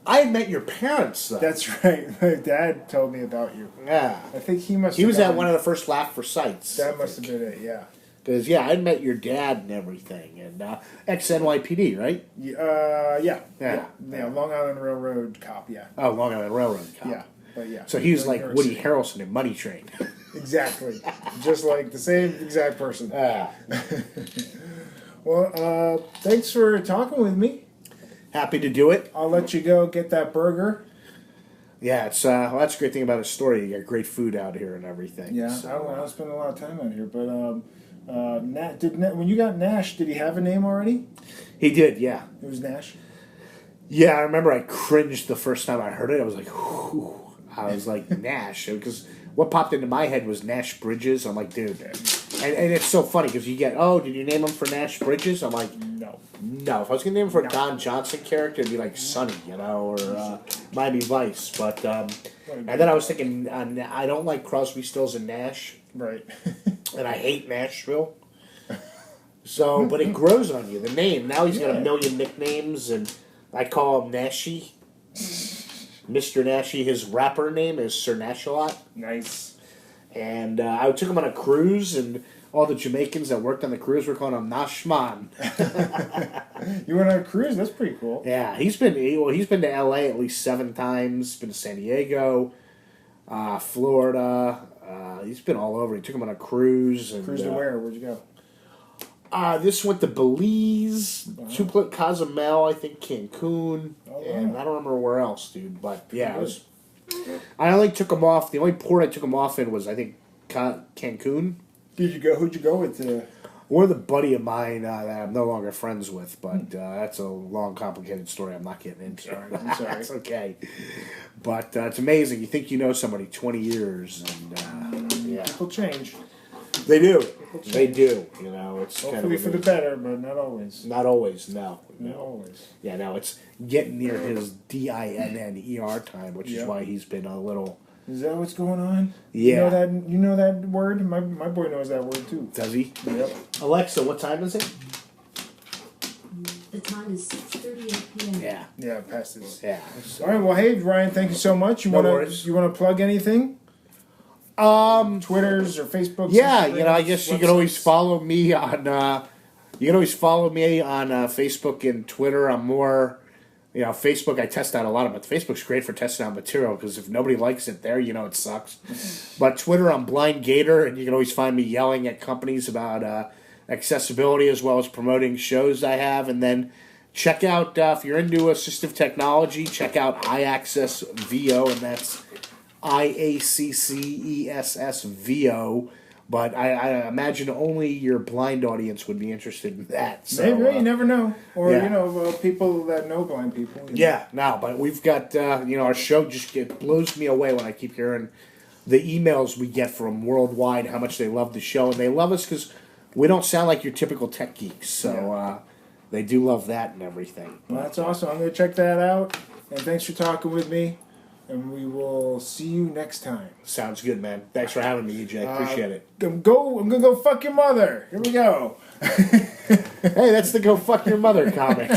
I had met your parents, though. That's right. My dad told me about you. Yeah. I think he must. He have was at gotten- one of the first Laugh for Sights. That must have been it. Yeah. Because, I'd met your dad and everything. And ex-NYPD, right? Yeah. Yeah. Long Island Railroad cop. Yeah. Oh, Long Island Railroad cop. Yeah. But yeah. So he was Very like New York Woody City. Harrelson in Money Train. Exactly. Just like the same exact person. Ah. Well, thanks for talking with me. Happy to do it. I'll let you go get that burger. Yeah, it's that's a great thing about his story. You got great food out here and everything. Yeah, So, I don't spend a lot of time out here, but when you got Nash, did he have a name already? he did, yeah. It was Nash. Yeah, I remember I cringed the first time I heard it. I was like, whew. I was like, Nash. Because what popped into my head was Nash Bridges. I'm like, dude. And it's so funny because you get, did you name him for Nash Bridges? I'm like, No. no. If I was going to name him for a Don Johnson character, it'd be like Sonny, or Miami Vice. But, and then I was thinking, I don't like Crosby, Stills, and Nash. Right. And I hate Nashville. So, but it grows on you, the name. Now he's got a million nicknames, and I call him Nashy. Mr. Nashy. His rapper name is Sir Nash-a-Lot. Nice. And I took him on a cruise, and all the Jamaicans that worked on the cruise were calling him Nashman. You went on a cruise? That's pretty cool. Yeah, he's been to L.A. at least 7 times. Been to San Diego, Florida. He's been all over. He took him on a cruise. And, Cruise to where? Where'd you go? This went to Belize, Cozumel, I think Cancun, and I don't remember where else, dude. But yeah, it was. I only took him off. The only port I took him off in was I think Cancun. Who'd you go with? With a buddy of mine that I'm no longer friends with, but that's a long, complicated story I'm not getting into. I'm sorry. It's okay. But it's amazing. You think you know somebody 20 years, and yeah. People change. They do. They do. You know, it's Hopefully kind of for the better, but not always. Not always, no. Not always. Yeah, no, it's getting near his DINNER time, which is why he's been a little... Is that what's going on? Yeah. You know that word? My boy knows that word too. Does he? Yep. Alexa, what time is it? The time is 6:38 p.m. Yeah. Yeah, past this. Yeah. All right, well, hey, Ryan, thank you so much. You No want worries. to plug anything? Twitters or Facebook? Yeah, you know, I guess you can always follow me on... Facebook and Twitter. I'm more... You know, Facebook, I test out a lot of it. Facebook's great for testing out material because if nobody likes it there, you know it sucks. But Twitter, I'm Blind Gator, and you can always find me yelling at companies about accessibility as well as promoting shows I have. And then check out, if you're into assistive technology, check out iAccess VO, and that's IACCESS VO. But I imagine only your blind audience would be interested in that. So, Maybe, you never know. Or, yeah. People that know blind people. Yeah, no, but we've got, our show it blows me away when I keep hearing the emails we get from worldwide, how much they love the show. And they love us because we don't sound like your typical tech geeks. So they do love that and everything. Well, that's awesome. I'm going to check that out. And thanks for talking with me. And we will see you next time. Sounds good, man. Thanks for having me, EJ. Appreciate it. I'm gonna go fuck your mother. Here we go. Hey, that's the Go Fuck Your Mother comic.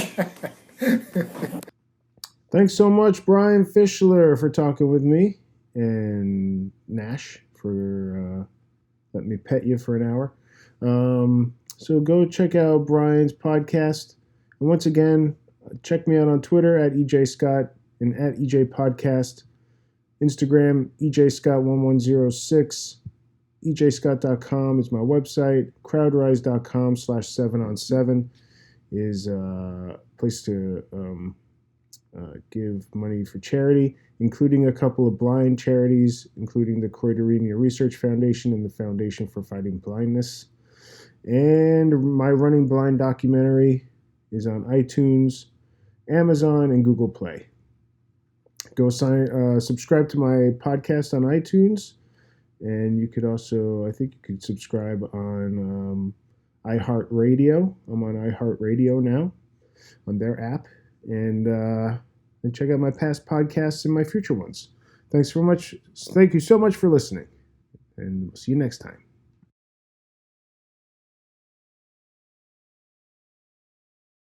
Thanks so much, Brian Fischler, for talking with me, and Nash for letting me pet you for an hour. So go check out Brian's podcast. And once again, check me out on Twitter at EJ Scott and at EJ Podcast. Instagram, EJScott1106. EJScott.com is my website. Crowdrise.com/7on7 is a place to give money for charity, including a couple of blind charities, including the Croideremia Research Foundation and the Foundation for Fighting Blindness. And my Running Blind documentary is on iTunes, Amazon, and Google Play. Go subscribe to my podcast on iTunes, and you could also, I think you could subscribe on iHeartRadio. I'm on iHeartRadio now, on their app, and check out my past podcasts and my future ones. Thank you so much for listening, and we'll see you next time.